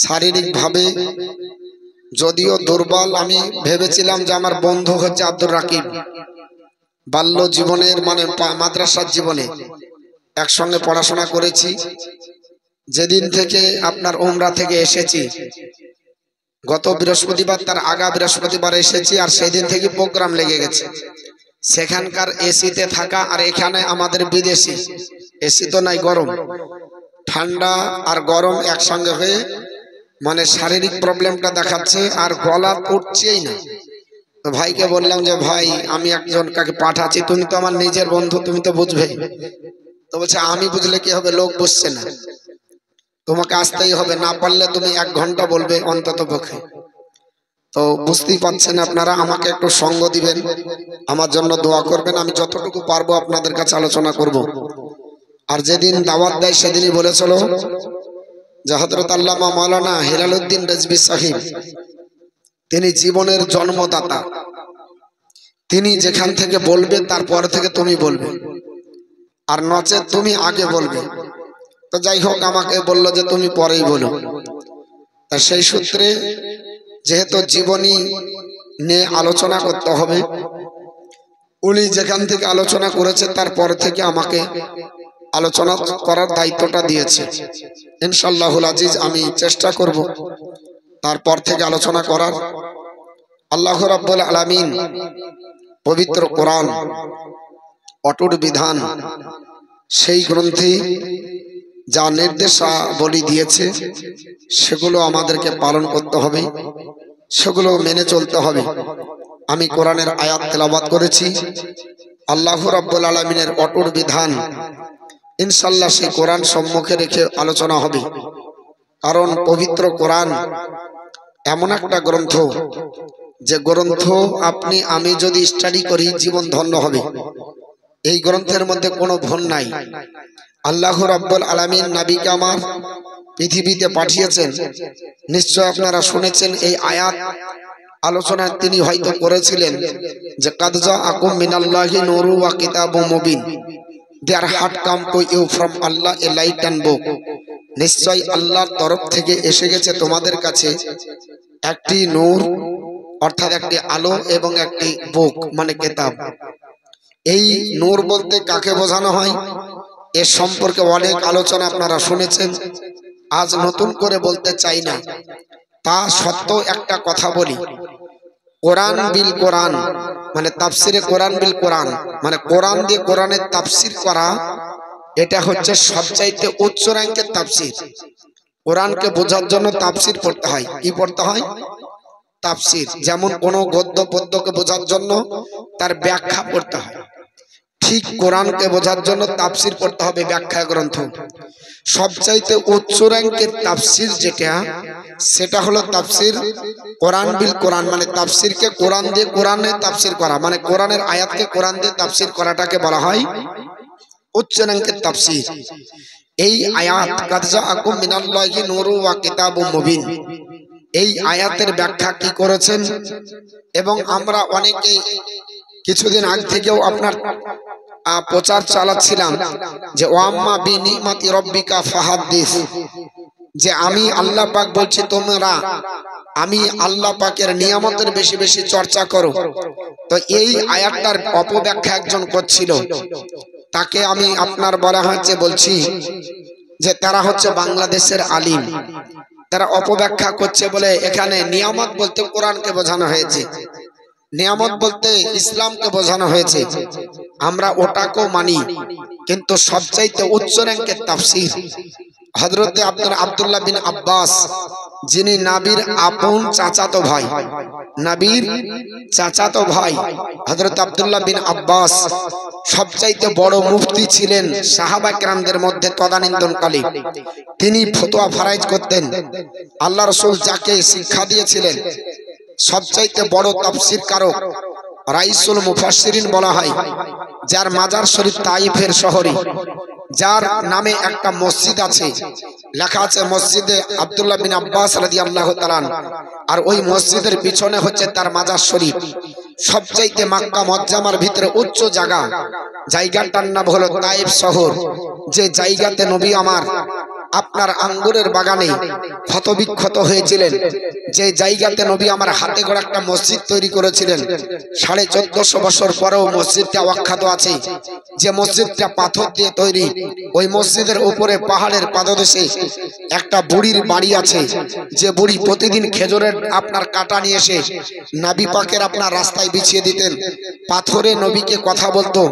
শারীরিকভাবে যদিও দুর্বল। আমি ভেবেছিলাম যে আমার বন্ধু হচ্ছে আব্দুর রাকিব, বাল্য জীবনের মানে মাদ্রাসার জীবনে একসঙ্গে পড়াশোনা করেছি। যেদিন থেকে আপনার উমরা থেকে এসেছি, গত বৃহস্পতিবার তার আগা বৃহস্পতিবার এসেছি, আর সেই দিন থেকে প্রোগ্রাম লেগে গেছে। সেখানকার এসিতে থাকা আর এখানে আমাদের বিদেশি এসি তো নাই, গরম ঠান্ডা আর গরম একসঙ্গে হয়ে মানে শারীরিক প্রবলেমটা দেখাচ্ছে, আর গলা উঠছেই না। তো ভাইকে বললাম যে ভাই আমি একজন কাকে পাঠাচ্ছি, তুমি তো আমার নিজের বন্ধু, তুমি তো বুঝবে। তো বলছে আমি বুঝলে কি হবে, লোক বুঝছে না, তোমাকে আসতেই হবে, না পারলে তুমি 1 ঘন্টা বলবে অন্তত পক্ষে। তো বুঝতেই পারছেন আপনারা, আমাকে একটু সঙ্গ দিবেন, আমার জন্য দোয়া করবেন, আমি যতটুকু পারবো আপনাদের কাছে আলোচনা করব। আর যেদিন দাওয়াত দেয় সেদিনই বলেছিল যে হযরত আল্লামা মাওলানা হেলালউদ্দিন রিজভী সাহেব, তিনি জীবনের জন্মদাতা, তিনি যেখান থেকে বলবে তারপর থেকে তুমি বলবে, আর নচেত তুমি আগে বলবে। তো যাই হোক, আমাকে বলল যে তুমি পরেই বলো। তা সেই সূত্রে যেহেতু জীবনী নিয়ে আলোচনা করতে হবে, উনি যেখান থেকে আলোচনা করেছে তারপর থেকে আমাকে আলোচনা করার দায়িত্বটা দিয়েছে। ইনশাআল্লাহুল আজিজ আমি চেষ্টা করব তারপর থেকে আলোচনা করার। আল্লাহ রাব্বুল আলামিন পবিত্র কোরআন অটুট বিধান, সেই গ্রন্থে যা নির্দেশাবলী দিয়েছে সেগুলো আমাদেরকে পালন করতে হবে, সেগুলো মেনে চলতে হবে। আমি কোরআনের আয়াত তেলাওয়াত করেছি, আল্লাহ রাব্বুল আলামিনের অটুট বিধান, ইনশাআল্লাহ সেই কোরআন সম্মুখে রেখে আলোচনা হবে। কারণ পবিত্র কোরআন এমন একটা গ্রন্থ, যে গ্রন্থ আপনি আমি যদি স্টাডি করি জীবন ধন্য হবে। এই গ্রন্থের মধ্যে কোনো ভুল নাই। আল্লাহ রাব্বুল আলামিন নবীকে আমার পৃথিবীতে পাঠিয়েছেন, নিশ্চয় আপনারা শুনেছেন এই আয়াত আলোচনা তিনি হয়তো করেছিলেন যে কাদ জাআকুম মিনাল্লাহি নূরু ওয়া কিতাবুম মুবিন, there had come to you from Allah a light and book. নিশ্চয় আল্লাহর তরফ থেকে এসে গেছে তোমাদের কাছে একটি নূর অর্থাৎ একটি আলো এবং একটি বুক মানে কিতাব। এই নূর বলতে কাকে বোঝানো হয় এর সম্পর্কে অনেক আলোচনা আপনারা শুনেছেন, আজ নতুন করে বলতে চাই না। তা সত্ত্বেও একটা কথা বলি, কোরআন বিল কোরআন মানে তাফসিরে কোরআন বিল কোরআন, মানে কোরআন দিয়ে কোরআনের তাফসির করা, এটা হচ্ছে সবচাইতে উচ্চ র্যাঙ্কের তাফসির। কোরআনকে বোঝার জন্য তাফসির পড়তে হয়। কি পড়তে হয়? তাফসির। যেমন কোন গদ্য পদ্যকে বোঝার জন্য তার ব্যাখ্যা পড়তে হয়, ঠিক কোরআনকে বোঝার জন্য তাফসির পড়তে হবে, ব্যাখ্যা গ্রন্থ। সবচাইতে উচ্চ র্যাঙ্কের তাফসির যেটা, সেটা হলো তাফসির কোরআন বিল কোরআন, মানে তাফসিরকে কোরআন দিয়ে কোরআনে তাফসির করা, মানে কোরআনের আয়াতকে কোরআন দিয়ে তাফসির করাটাকে বলা হয় উচ্চ র্যাঙ্কের তাফসির। এই আয়াত কাদ জাআকুম মিনাল্লাহি নূরু ওয়া কিতাবুম মুবিন, এই আয়াতের ব্যাখ্যা কি করেছেন, এবং আমরা অনেকেই কিছুদিন আগে থেকেও আপনার প্রচার চালাচ্ছিলাম যে ওয়াম্মা বিনিমাতি রব্বিকা ফাহাদ্দিস, যে আমি আল্লাহ পাক বলছি তোমরা আমি আল্লাহ পাকের নিয়ামতের বেশি বেশি চর্চা করো। তো এই আয়াতটার অপব্যাখ্যা একজন করছিল, তাকে আমি আপনার বলা হচ্ছে বলছি যে তারা হচ্ছে বাংলাদেশের আলিম, তারা অপব্যাখ্যা করছে বলে এখানে নিয়ামত বলতে কোরআনকে বোঝানো হয়েছে, নিয়ামত বলতে ইসলামকে বোঝানো হয়েছে। আমরা ওটাকেও মানি, কিন্তু সবচাইতে উচ্চ র্যাঙ্কের তাফসীর হযরতে আব্দুল্লাহ বিন আব্বাস, যিনি নবীর আপন চাচাতো ভাই, নবীর চাচাতো ভাই হযরত আব্দুল্লাহ বিন আব্বাস সবচাইতে বড় মুফতি ছিলেন সাহাবা কেরামদের মধ্যে তদানীন্তনকালে। তিনি ফতোয়া ফারাইজ করতেন। আল্লাহ রাসূল যাকে শিক্ষা দিয়েছিলেন, সবচাইতে বড় তাফসীর কারক, রাইসুল মুফাসসিরিন বলা হয়, যার মাজার শরীফ তাইফের শহরে, যার নামে একটা মসজিদ আছে, লেখা আছে মসজিদে আব্দুল্লাহ বিন আব্বাস রাদিয়াল্লাহু তাআলা, আর ওই মসজিদের পিছনে হচ্ছে তার মাজার শরীফ। সবচাইতে মক্কা মুআজ্জামার ভিতরে উচ্চ জায়গাটার নাম হলো তাইফ শহর, যে জায়গাতে নবী আমার আপনার আঙ্গুরের বাগানে ক্ষতবিক্ষত হয়েছিলেন, যে জায়গাতে নবী আমার হাতে গড়া একটা মসজিদ তৈরি করেছিলেন, 1450 বছর পরেও মসজিদটা অক্ষত আছে। যে মসজিদটা পাথর দিয়ে তৈরি, ওই মসজিদের উপরে পাহাড়ের পাদদেশে একটা বুড়ির বাড়ি আছে, যে বুড়ি প্রতিদিন খেজুরের আপনার কাটা নিয়ে এসে নবী পাকের আপনার রাস্তায় বিছিয়ে দিতেন। পাথরে নবীকে কথা বলতো,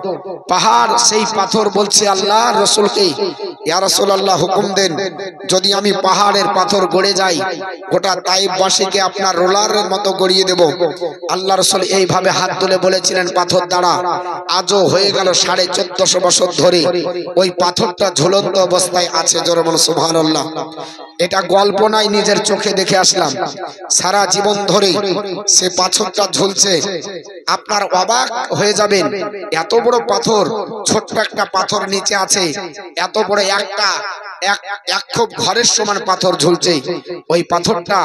পাহাড় সেই পাথর বলছে আল্লাহ রসুলকে, ইয়া রাসূলুল্লাহ হুকুম দেন, যদি আমি পাহাড়ের পাথর গড়ে যাই, গোটা তাইফবাসীকে আপনার রোলারের মতো গড়িয়ে দেব। আল্লাহ রসুল এইভাবে হাত তুলে বলেছিলেন পাথর দ্বারা। আজও হয়ে গেল 1450 বছর ধরে ওই পাথরটা ঝুলন্ত অবস্থায় আছে। জোরে বলুন সুবহানাল্লাহ। এটা গল্প নাই, নিজের চোখে দেখে আসলাম। সারা জীবন ধরে সে পাথরটা ঝুলছে। আপনার অবাক হয়ে যাবেন, এত বড় পাথর, ছোট্ট একটা পাথর নিচে আছে, এত বড় এক খুব ঘরের সমান পাথর ঝুলছে। ওই পাথরটা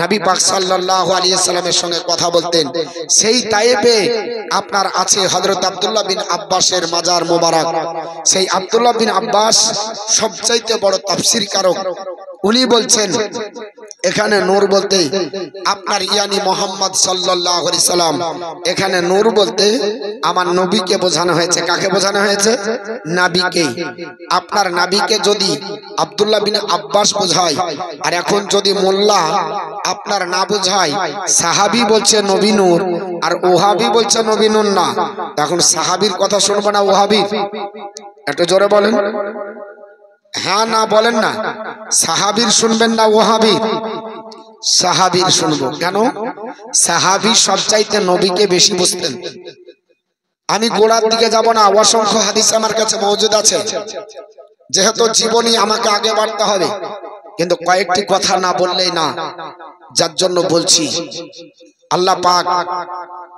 নবী পাক সাল্লাল্লাহু আলাইহি সাল্লামের সঙ্গে কথা বলতেন। সেই তায়েফে আপনার আছে হযরত আব্দুল্লাহ বিন আব্বাসের মাজার মোবারক। সেই আব্দুল্লাহ বিন আব্বাস সবচাইতে বড় তাফসীর কারক। উনি বলছেন এখানে নূর বলতে আপনার ইয়ানি মোহাম্মদ সাল্লাল্লাহু আলাইহি সাল্লাম, এখানে নূর বলতে আমার নবীকে বোঝানো হয়েছে। কাকে বোঝানো হয়েছে? নবীকে। আপনার নবীকে যদি আব্দুল্লাহ বিন আব্বাস বোঝায়, আর এখন যদি মোল্লা আপনার না বোঝায়, সাহাবী বলছে নবী নূর আর ওহাবি বলছে নবী নূর না, এখন সাহাবীর কথা শুনবো না ওহাবির? একটু জোরে বলেন। হ্যাঁ না বলেন না। সাহাবীর শুনবেন না ওহাবির? সাহাবীর শুনবো। কেন? সাহাবী সবচাইতে নবীকে বেশি বুঝতেন। আমি গোড়ার দিকে যাব না, অসংখ্য হাদিস আমার কাছে মওজুদ আছে। যেহেতু জীবনী আমাকে আগে বাড়তে হবে, কিন্তু কয়েকটি কথা না বললেই না, যার জন্য বলছি। আল্লাহ পাক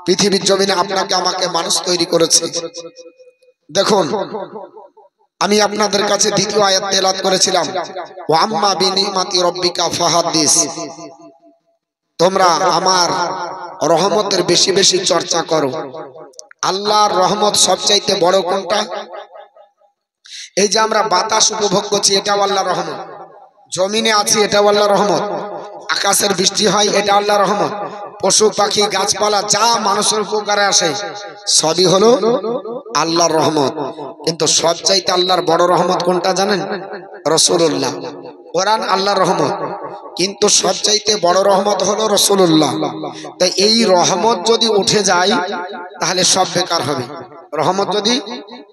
পৃথিবীর জমিনে আপনাকে আমাকে মানুষ তৈরি করেছে। দেখুন, আমি আপনাদের কাছে দ্বিতীয় আয়াত তেলাওয়াত করেছিলাম, ওয়া আম্মা বিনিমাতি রাব্বিকা ফাহাদ্দিস। তোমরা আমার রহমতের বেশি বেশি চর্চা করো। আল্লাহর রহমত সবচাইতে বড় কোনটা? এই যে আমরা বাতাস উপভোগ করছি, এটাও আল্লাহর রহমত। জমিনে আছি, এটাও আল্লাহর রহমত। আকাশের বৃষ্টি হয়, এটা আল্লাহর রহমত। পশু পাখি গাছপালা যা মানুষের উপকারে আসে, সবই হলো আল্লাহর রহমত। কিন্তু সবচাইতে আল্লাহর বড় রহমত কোনটা জানেন? রাসূলুল্লাহ। কোরআন আল্লাহর রহমত, কিন্তু সবচাইতে বড় রহমত হলো রাসূলুল্লাহ। তাই এই রহমত যদি উঠে যায় তাহলে সব বেকার হবে। রহমত যদি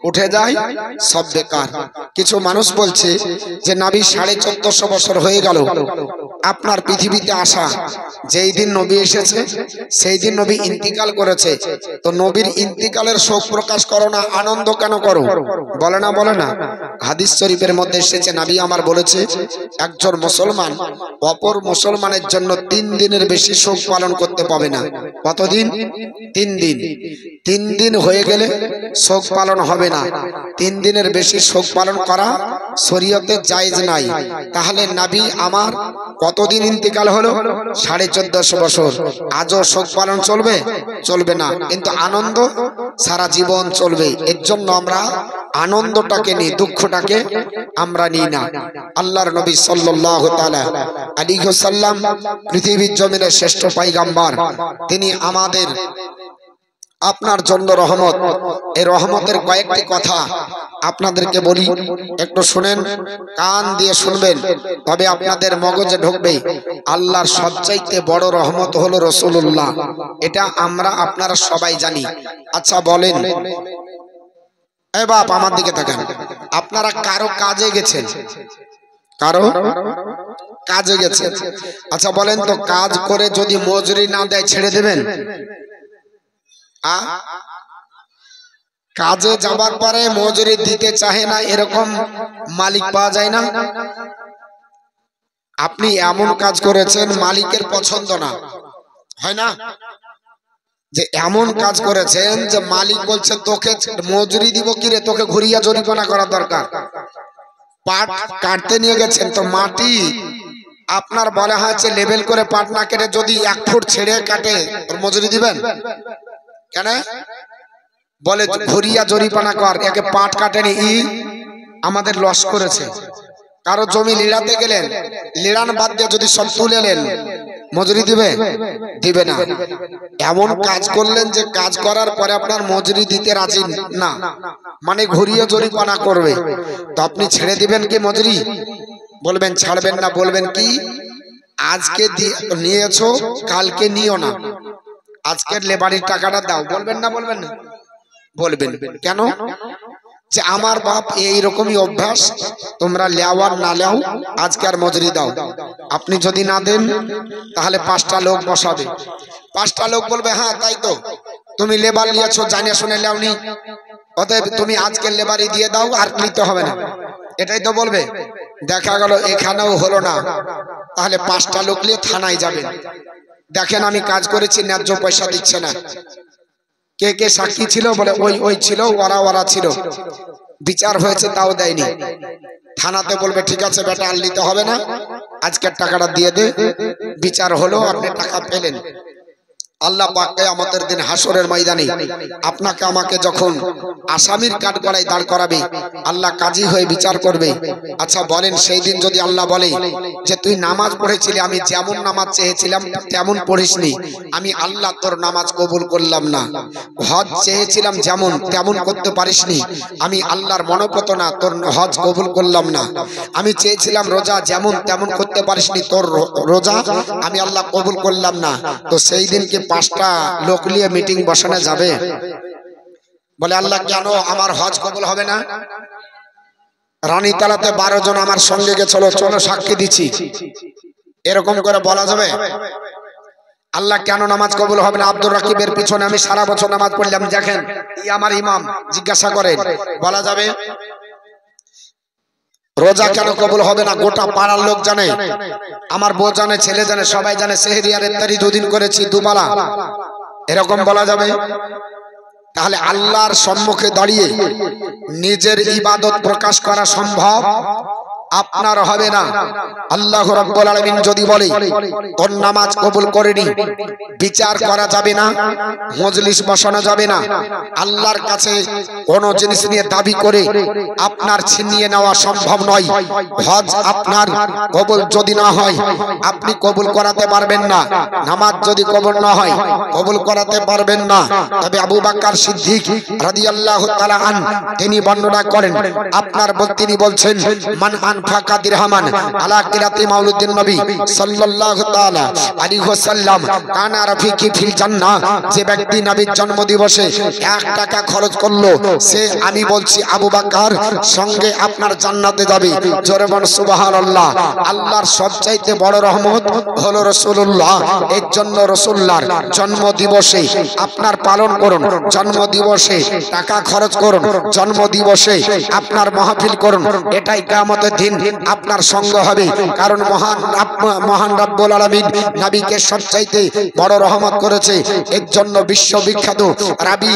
উঠে যায় সব বেকার। কিছু মানুষ বলছে যে নবী 1450 বছর হয়ে গেল আপনার পৃথিবীতে আসা, যেই দিন নবী এসেছে সেই দিন নবী ইন্তিকাল করেছে, তো নবীর ইন্তিকালের শোক প্রকাশ করো না, আনন্দ কেন করো? বলে না, বলে না। হাদিস শরীফের মধ্যে এসেছে, নবী আমার বলেছে একজন মুসলমান অপর মুসলমানের জন্য 3 দিনের বেশি শোক পালন করতে পাবে না। কতদিন? 3 দিন। 3 দিন হয়ে গেলে শোক পালন হবে না। 3 দিনের বেশি শোক পালন করা শরীয়তে জায়েজ নাই। তাহলে নবী আমার কতদিন ইন্তিকাল হলো? 1450 বছর। আজও শোক পালন চলবে? চলবে না, কিন্তু আনন্দ সারা জীবন চলবে। এর জন্য আমরা আনন্দটাকে নিই, দুঃখটাকে আমরা নিই না। আল্লাহর নবী সাল্লাল্লাহু তাআলা আলাইহি ওয়াসাল্লাম পৃথিবীর জমিনের শ্রেষ্ঠ পয়গম্বর। তিনি আমাদের আপনার জন্য রহমত। এই রহমতের কয়েকটি কথা আপনাদেরকে বলি, একটু শুনেন, কান দিয়ে শুনবেন, তবে আপনাদের মগজে ঢুকবে। আল্লাহর সবচাইতে বড় রহমত হলো রাসূলুল্লাহ। এটা আমরা আপনারা সবাই জানি। আচ্ছা বলেন, এ বাপ আমার দিকে তাকান, আপনারা কারো কাজে গেছেন? কারো কাজে গেছেন? আচ্ছা বলেন তো, কাজ করে যদি মজুরি না দেয় ছেড়ে দেবেন? কাজে যাবার পরে মজুরি দিতে চাহে না, এরকম মালিক পাওয়া যায় না? আপনি এমন কাজ করেছেন মালিকের পছন্দ না, হয় না? যে এমন কাজ করেছেন যে মালিক বলছে তোকে মজুরি দিব কিরে, তোকে ঘুরিয়া জরিমানা করা দরকার। পাট কাটতে নিয়ে গেছেন, তো মাটি আপনার বলা হয়েছে লেবেল করে পাট না কেটে যদি 1 ফুট ছেড়ে কাটে, ওর মজুরি দিবেন? কেন? বলে ঘুরিয়া জরিমানা কর, একে পাট কাটেনি, আমাদের লস করেছে। কারো জমি লিড়াতে গেলেন, লিড়ান বাদ দিয়ে যদি সব তুলে নেন, মজুরি দিবে? দিবে না। এমন কাজ করলেন যে কাজ করার পরে আপনার মজুরি দিতে রাজি না, মানে ঘুরিয়ে জরিমানা করবে, তো আপনি ছেড়ে দিবেন কি মজুরি? বলবেন ছাড়বেন না, বলবেন কি আজকে নিয়েছো কালকে নিও না, আজকের লেবারির টাকাটা দাও, বলবেন না? বলবেন না? বলবেন। কেন? যে আমার বাপ এইরকমই অভ্যাস, তোমরা লেওয়ার না লেও আজকে আর মজুরি দাও। আপনি যদি না দেন তাহলে 5টা লোক বসাবে, 5টা লোক বলবে হ্যাঁ তাই তো, তুমি লেবার নিয়েছো জানে শুনে লেওনি, অতএব তুমি আজকের লেবারি দিয়ে দাও আর নিতে হবে না, এটাই তো বলবে। দেখা গেল এখানেও হলো না, তাহলে 5টা লোক নিয়ে থানায় যাবেন, দেখেন আমি কাজ করেছি, ন্যায্য পয়সা দিচ্ছে না। কে কে সাক্ষী ছিল? বলে ওই ছিল, ওরা ছিল, বিচার হয়েছে তাও দেয়নি। থানাতে বলবে ঠিক আছে বেটা আর নিতে হবে না, আজকের টাকাটা দিয়ে দে, বিচার হলো, আপনি টাকা পেলেন। আল্লাহ পাক কিয়ামতের দিন হাসরের ময়দানে আপনাকে আমাকে যখন আসামির কাঠগড়ায় দাঁড় করাবে, আল্লাহ কাজী হয়ে বিচার করবে। আচ্ছা বলেন, সেই দিন যদি আল্লাহ বলে যে তুই নামাজ পড়েছিলি, আমি যেমন নামাজ চেয়েছিলাম তেমন পড়িসনি, আমি আল্লাহ তোর নামাজ কবুল করলাম না। হজ চেয়েছিলাম যেমন তেমন করতে পারিসনি, আমি আল্লাহর মনোপত না, তোর হজ কবুল করলাম না। আমি চেয়েছিলাম রোজা যেমন তেমন করতে পারিসনি, তোর রোজা আমি আল্লাহ কবুল করলাম না। তো সেই দিনকে 5টা লোক নিয়ে মিটিং বসানো যাবে? বলে আল্লাহ কেন আমার হজ কবুল হবে না? রানীতালাতে 12 জন আমার সঙ্গে গেছিল, চলো সাক্ষী দিচ্ছি, এরকম করে বলা যাবে? আল্লাহ কেন নামাজ কবুল হবে না? আব্দুর রাকিবের পিছনে আমি সারা বছর নামাজ পড়লাম, দেখেন ই আমার ইমাম, জিজ্ঞাসা করেন, বলা যাবে? রোজা কেন কবুল হবে না? গোটা পাড়ার লোক জানে, আমার বউ জানে, ছেলে জানে, সবাই জানে, সেহরি আর ইফতারি 2 দিন করেছি, দুবেলা, এরকম বলা যাবে? তাহলে আল্লাহর সম্মুখে দাঁড়িয়ে নিজের ইবাদত প্রকাশ করা সম্ভব আপনার হবে না। আল্লাহ রাব্বুল আলামিন যদি বলে তোর নামাজ কবুল করেনি, বিচার করা যাবে না, মজলিস বসানো যাবে না। আল্লাহর কাছে কোন জিনিস নিয়ে দাবি করে আপনার ছিনিয়ে নেওয়া সম্ভব নয়। হজ আপনার কবুল যদি না হয় আপনি কবুল করাতে পারবেন না, নামাজ যদি কবুল না হয় কবুল করাতে পারবেন না। তবে আবু বকর সিদ্দিক রাদিয়াল্লাহু তাআলা আন তিনি বর্ণনা করেন, তিনি বলছেন মান আনফাকা দিরহামান আলা কিরাতি মাউলিদিন নবী সাল্লাল্লাহু তাআলা আলাইহি ওয়াসাল্লাম কানা রাফিকি ফিল জান্নাহ, যে ব্যক্তি নবীর জন্মদিবসে 1 টাকা খরচ করলো সে, আমি বলছি আবু বকর, সঙ্গে আপনার জান্নাতে যাবে। জোরে বল সুবহানাল্লাহ। আল্লাহর সবচাইতে বড় রহমত হলো রাসূলুল্লাহ, এর জন্য রাসূলুল্লাহর জন্মদিবসে আপনার পালন করুন, জন্মদিবসে টাকা খরচ করুন, জন্মদিবসে আপনার মাহফিল করুন, এটাই কিয়ামতের দিন আপনার সঙ্গ হবে। কারণ মহান রব্বুল আলামিন নবীকে সবচাইতে বড় রহমত করেছে, এর জন্য বিশ্ববিখ্যাত রাবী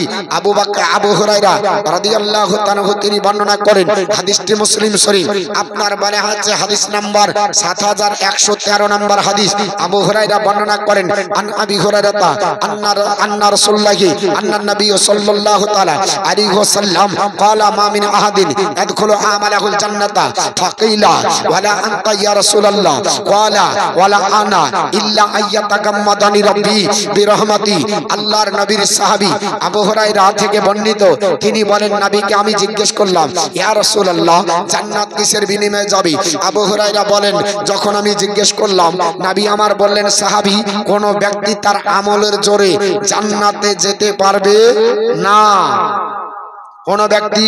আবু হুরায়রা রাদিয়াল্লাহু তাআলা তিনি বর্ণনা করেন, হাদিসটি মুসলিম শরীফ আপনার বলা হচ্ছে হাদিস নাম্বার 7113 নম্বর হাদিস। আবু হুরায়রা বর্ণনা করেন, আন আবি হুরায়রা আন্না রাসূলুল্লাহি আন্না নবী সাল্লাল্লাহু তাআলা আলাইহি ওয়াসাল্লাম ক্বালা মা মিন আহাদিন ইয়াদখুলু আমালাহুল জান্নাতা ফাকিলা ওয়ালা আনতা ইয়া রাসূলুল্লাহ ক্বালা ওয়ালা আনা ইল্লা আইয়াতাগাম্মাদানি রাব্বি বিরহমাতি। আল্লাহর নবীর সাহাবী আবু হুরায়রা থেকে বর্ণিত, তিনি বলেন নবীকে আমি জিজ্ঞেস করলাম, ইয়া রাসূলুল্লাহ জান্নাত কিসের বিনিময়ে যাবে? আবু হুরায়রা বলেন, যখন আমি জিজ্ঞেস করলাম নবী আমার বললেন, সাহাবী কোন ব্যক্তি তার আমলের জোরে জান্নাতে যেতে পারবে না, কোন ব্যক্তি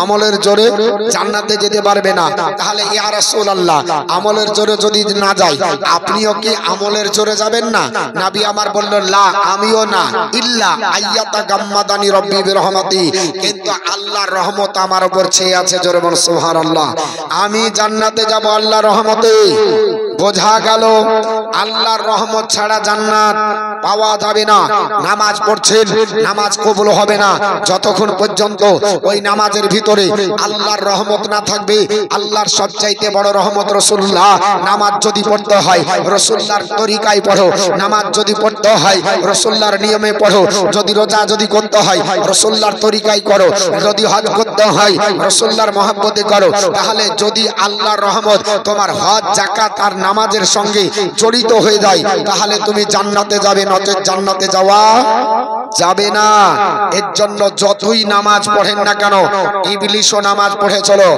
আমলের জোরে জান্নাতে যেতে পারবে না। তাহলে ইয়া রাসূলুল্লাহ আমলের জোরে যদি না যাই আপনিও কি আমলের জোরে যাবেন না? নবী আমার বলল, লা আমিও না, ইল্লা আইয়াতা গাম্মাদানি রব্বি বিরহমাতি, কিন্তু আল্লাহর রহমত আমার উপর ছেয়ে আছে। জোরে বল সুবহানাল্লাহ। আমি জান্নাতে যাব আল্লাহর রহমতে। বোঝা গেল আল্লাহর রহমত ছাড়া জান্নাত পাওয়া যাবে না। নামাজ পড়ছেন, নামাজ কবুল হবে না যতক্ষণ পর্যন্ত ওই নামাজের ভিতরে আল্লাহর রহমত না থাকবে। আল্লাহর সবচাইতে বড় রহমত রাসূলুল্লাহ। নামাজ যদি পড়তে হয় রাসূলুল্লাহর তরিকায় পড়ো, নামাজ যদি পড়তে হয় রাসূলুল্লাহর নিয়মে পড়ো, যদি রোজা যদি করতে হয় রাসূলুল্লাহর তরিকায় করো, যদি হজ করতে হয় রাসূলুল্লাহর মহব্বতে করো। তাহলে যদি আল্লাহর রহমত তোমার হজ, যাকাত আর নামাজের সঙ্গে জড়িত হয়ে যায় তাহলে তুমি জান্নাতে যাবে, নচেৎ জান্নাতে যাওয়া যাবে না। এর জন্য যতই নামাজ পড়েন না কেন, ইবলিশও নামাজ পড়ে চলো,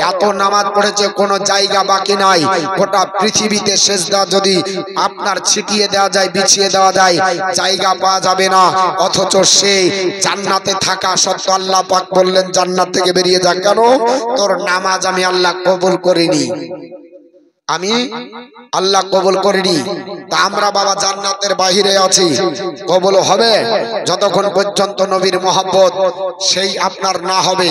এত নামাজ পড়েছে কোনো জায়গা বাকি নাই। গোটা পৃথিবীতে সেজদা যদি আপনার ছিটিয়ে দেওয়া যায়, বিছিয়ে দেওয়া যায়, জায়গা পাওয়া যাবে না। অথচ সে জান্নাতে থাকা সত্ত্বেও আল্লাহ পাক বললেন জান্নাত থেকে বেরিয়ে যা। কেন? তোর নামাজ আমি আল্লাহ কবুল করিনি, আমি আল্লাহ কবুল করিনি। তা আমরা বাবা জান্নাতের বাহিরে আছি, কবুল হবে যতক্ষণ পর্যন্ত নবীর মহব্বত সেই আপনার না হবে।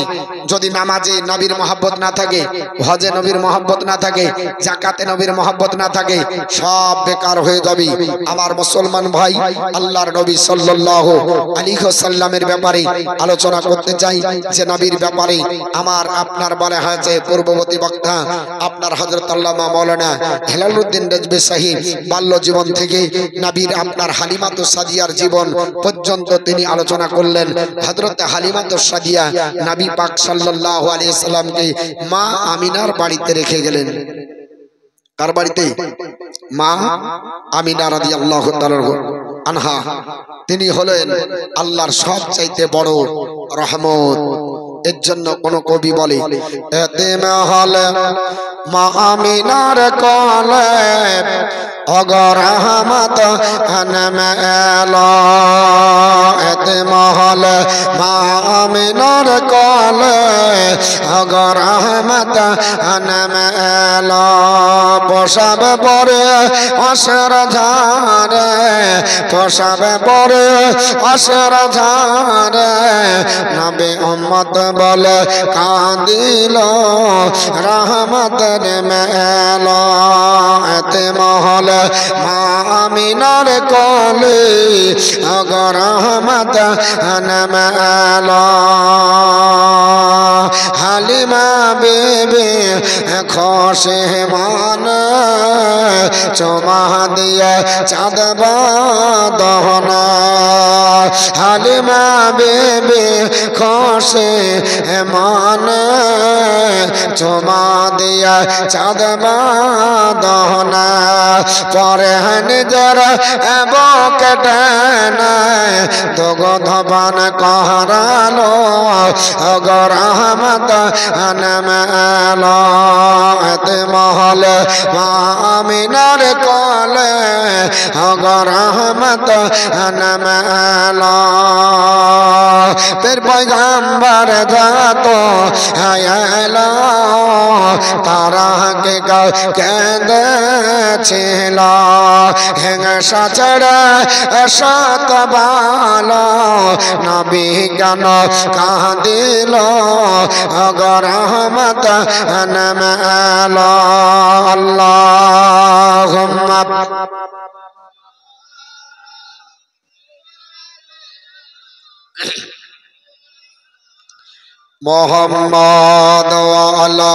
যদি নামাজে নবীর মহব্বত না থাকে, হজে নবীর মহব্বত না থাকে, যাকাতে নবীর মহব্বত না থাকে, সব বেকার হয়ে যাবে। আমার মুসলমান ভাই, আল্লাহর নবী সাল্লাল্লাহু আলাইহি ওয়াসাল্লামের ব্যাপারে আলোচনা করতে চাই। যে নবীর ব্যাপারে আমার আপনার বলা হয়েছে, পূর্ববর্তী বক্তা আপনার হযরত আল্লামা মাওলানা হেলালুদ্দিন রেজভী সাহেব বাল্য জীবন থেকে নবীর আপনার হালিমাতুস সাদিয়ার জীবন পর্যন্ত তিনি আলোচনা করলেন। হযরত হালিমাতুস সাদিয়া নবী পাক সাল্লাল্লাহু আলাইহি সাল্লামকে মা আমিনার বাড়িতে রেখে গেলেন। কার বাড়িতে? মা আমিনা রাদিয়াল্লাহু তাআলা আনহা। তিনি হলেন আল্লাহর সবচাইতে বড় রহমত। এর জন্য কোন কবি বলে, এতেমে হলে মা আমিনার কোলে অগর রহমত আনমে এলো। এতেমে হলে মা আমিনার কোলে অগর রহমত আনমে এলো। পোষাবে পরে অসর ঝাড়ে, পোষাবে পরে অসর ঝাড়ে, নবী উম্মত বলে কাঁদিল রহমতের মেলা। এতে মহল মা আমিনার কোলে অগর রহমত মেলা। হালিমা বেবে খসে মান চমা দিয়ে চাঁদ বাঁধনা। হালিমা বেবে খসে মান চমা দিয়া চাঁদ বাঁধনা। পরে নিজের বকেটেনা দগধবান কহরালো অগর রহমত আনমেলো। এতে মহল মা আমিনার কোলে অগর রহমত আনমেলো। ফের পয়গম্বর যাতো আয়ালো, তারা কে কেঁদেছিল হিংসা ছেড়ে সত ভালো। নবী কেন কাঁদিল অগর রহমত আনমেলো। আল্লাহুম্মা মোহাম্মদ ওয়ালা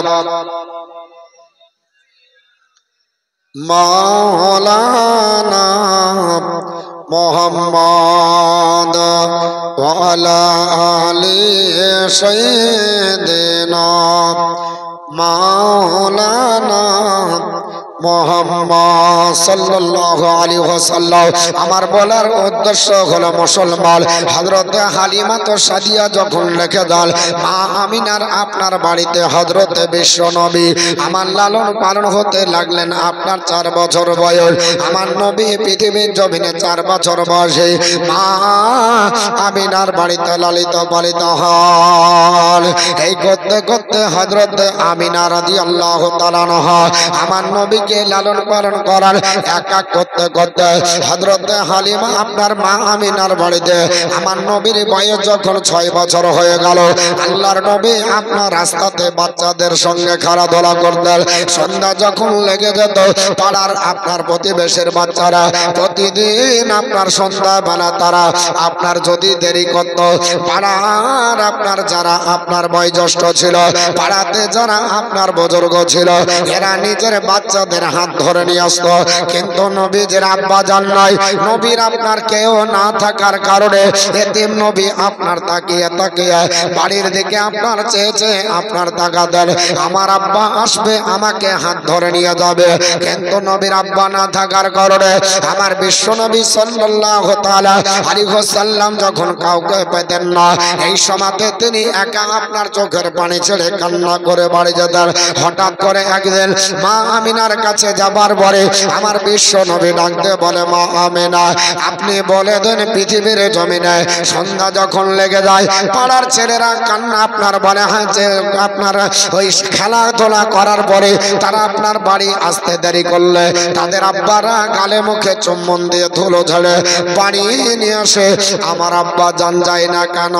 মাওলানা মোহাম্মদ ওয়ালা আলি সাইয়্যিদিনা মাওলানা মুহাম্মদ সাল্লাল্লাহু আলাইহি ওয়াসাল্লাম। আমার বলার উদ্দেশ্য হলো মুসলমান, হযরতে হালিমাতুস সাদিয়া যখন রেখে দেন মা আমিনার আপনার বাড়িতে হযরতে বিশ্ব নবী আমার লালন পালন হতে লাগলেন। আপনার 4 বছর বয়স, আমার নবী পৃথিবীর জমিনে 4 বছর বয়সে মা আমিনার বাড়িতে লালিত পালিত হন। এই করতে করতে হযরতে আমিনা রাদিয়াল্লাহু তাআলা আনহা আমার নবীকে বাচ্চাকে লালন পালন করার এক এক করতে করতে হযরত হালিমা আপনার মা আমিনার বাড়িতে আমার নবীর বয়স যখন 6 বছর হয়ে গেল, আল্লাহর নবী আপনার রাস্তাতে বাচ্চাদের সঙ্গে খেলাধুলা করতেন। সন্ধ্যা যখন লেগে যেত, পাড়ার আপনার প্রতিবেশের বাচ্চারা প্রতিদিন আপনার সন্ধ্যাবেলা তারা আপনার যদি দেরি করত, পাড়ার আপনার যারা আপনার বয়োজ্যেষ্ঠ ছিল, পাড়াতে যারা আপনার বুজুর্গ ছিল, এরা নিজের বাচ্চাদের হাত ধরে নিয়ে আসতো। কিন্তু নবীজির আব্বা জান নয়, নবীর আপনার কেউ না থাকার কারণে এতিম নবী আপনার তাকিয়ে তাকিয়ে বাড়ির দিকে আপনার চেয়ে আপনার তাকাতেন, আমার আব্বা আসবে আমাকে হাত ধরে নিয়ে যাবে। কিন্তু নবীর আব্বা না থাকার কারণে আমার বিশ্ব নবী সাল্লাল্লাহু তাআলা আলাইহি ওয়াসাল্লাম যখন কাউকে পেতেন না, এই সময়তে তিনি একা আপনার চোখের পানি ছেড়ে কান্না করে বাড়ি যেতেন। হঠাৎ করে একদিন মা আমিনার কাছে যাবার পরে আমার বিশ্ব নবী ডাকতে বলে, মা আমিনা, আপনি বলে দেন পৃথিবীর জমিনে সন্ধ্যা যখন লেগে যায়, পাড়ার ছেলেরা কান্না আপনার বলে হয় যে আপনার ওই খেলাধুলা করার পরে তারা আপনার বাড়ি আসতে দেরি করলে তাদের আব্বারা গালে মুখে চুম্বন দিয়ে ধুলো ঝেড়ে বাড়ি নিয়ে আসে, আমার আব্বা জান যায় না কেন?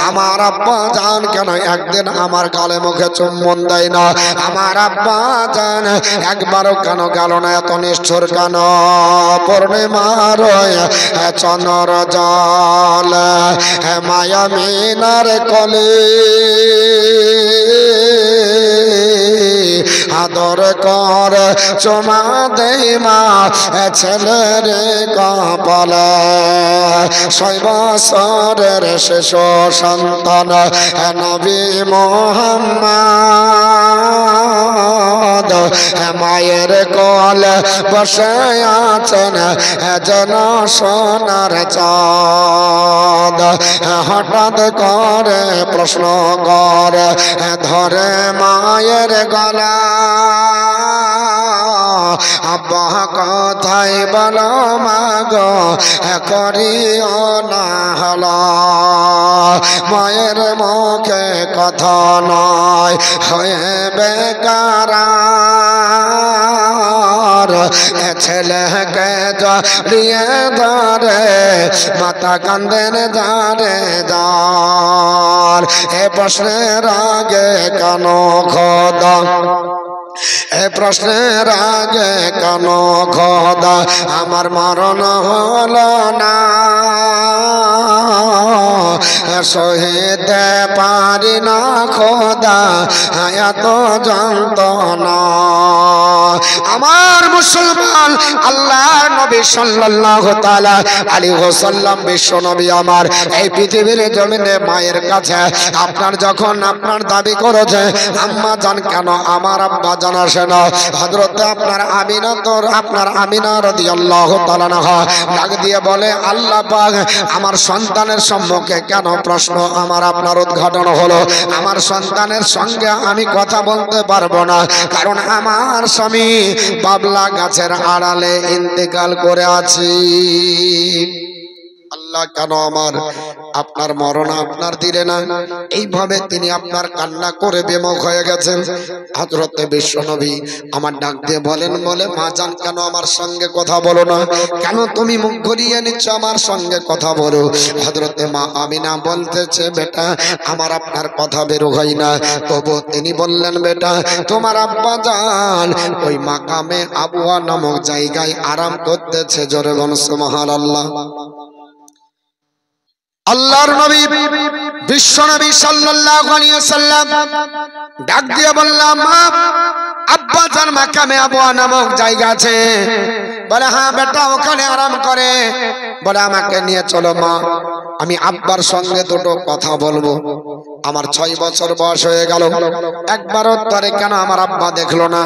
আমার আব্বা জান কেন একদিন আমার গালে মুখে চুম্বন দেয় না? আমার আব্বা জান একবারও কেন গেল না? এত নিষ্ঠুর কেন? পূর্ণিমার চন্দ্র জল মায়া মিনার কলে আদর কর চুমা দেই মা ছেলের কপালে, 6 বছরের শেষ সন্তান নবী মুহাম্মদ মায়ের কোলে বসে আছেন যেন সোনার চাঁদ। হঠাৎ করে প্রশ্ন করে ধরে মায়ের গলা, আব্বা কোথায় বলো মাগো করিও না হলো? মায়ের মুখে কথা নয় হয়ে বেকার, ছেলেকে জড়িয়ে ধরে মাতা কান্দেন যারে যার। এ প্রশ্নের আগে কেন খোদা, এ প্রশ্নের আগে কেন খোদা আমার মরণ হলো না? সহিতে পারি না খোদা এত যন্ত্রণা। আমার মুসলমান আল্লাহর নবী সাল্লাল্লাহু তাআলা আলাইহি ওয়াসাল্লাম বিশ্ব নবী আমার এই পৃথিবীর জমিনে মায়ের কাছে আপনার যখন আপনার দাবি করেছে, আম্মা জান কেন আমার আব্বা জান আসে না? হযরতে আপনার আমিনা তোর আপনার আমিনা রাদিয়াল্লাহু তাআলা আনহা ডাক দিয়ে বলে, আল্লাহ পাক আমার সন্তানের সম্মুখে কেন প্রশ্ন আমার আপনার উদ্ঘাটন হলো? আমার সন্তানের সঙ্গে আমি কথা বলতে পারবো না, কারণ আমার স্বামী বাবলা গাছের আড়ালে ইন্তেকাল করে আছি। আল্লাহ কেন আমার আপনার মরণ আপনার দিলে না? এইভাবে তিনি আপনার কান্না করে বেমুখ হয়ে গেছেন। হযরতে বিশ্বনবী আমার ডাক দিয়ে বলেন, বলে মা জান কেন আমার সঙ্গে কথা বলো না? কেন তুমি মুখ ঘুরিয়ে নিচ্ছ? আমার সঙ্গে কথা বলো। হযরতে মা আমিনা বলতেছে, বেটা আমার আপনার কথা বের হয় না। তবু তিনি বললেন, বেটা তোমার আব্বা জান ওই মাকামে আবুয়া নামক জায়গায় আরাম করতেছে। জোরে বলুন সুবহানাল্লাহ। আল্লাহর নবী বিশ্ব নবী সাল্লাল্লাহু আলাইহি ওয়াসাল্লাম ডাক দিয়ে বললাম, মা আব্বা জান মাকামে আবুয়া নামক জায়গা আছে। বলে হ্যাঁ বেটা ওখানে আরাম করে। বলে আমাকে নিয়ে চলো মা, আমি আব্বার সঙ্গে দুটো কথা বলবো। আমার 6 বছর বয়স হয়ে গেল, একবারও তারে কেন আমার আব্বা দেখলো না?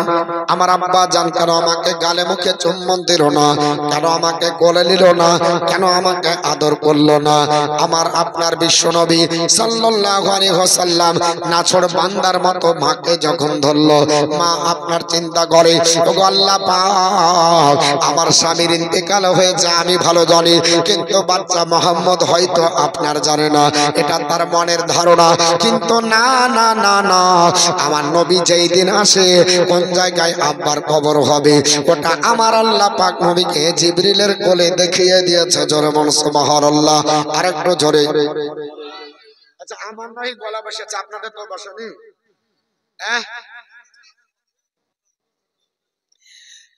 আমার আব্বা জান কেন আমাকে গালে মুখে চুম্বন দিল না? কেন আমাকে কোলে নিল না? কেন আমাকে আদর করলো না? আমার আপনার বিশ্ব নবী সাল্লাল্লাহু আলাইহি ওয়াসাল্লাম নাছোড় বান্দার মতো মাকে যখন ধরলো, মা আপনার চিন্তা করে, ওগো আল্লাহ পাক আমার স্বামীর ইন্তেকাল হয়েছে আমি ভালো জানি, কিন্তু বাচ্চা মোহাম্মদ হয়তো আপনার জানে না, এটা তার মনের ধারণা। কিন্তু না না না না, আমার নবী যেই দিন আসে কোন জায়গায় আব্বার কবর হবে ওটা আমার আল্লাহ পাক নবীকে জিবরিলের কোলে দেখিয়ে দিয়েছে। জোরে বলুন সুবহানাল্লাহ। আরেকটু জোরে। আচ্ছা আমার নাই গলা বসেছে, আপনাদের তো বসেনি?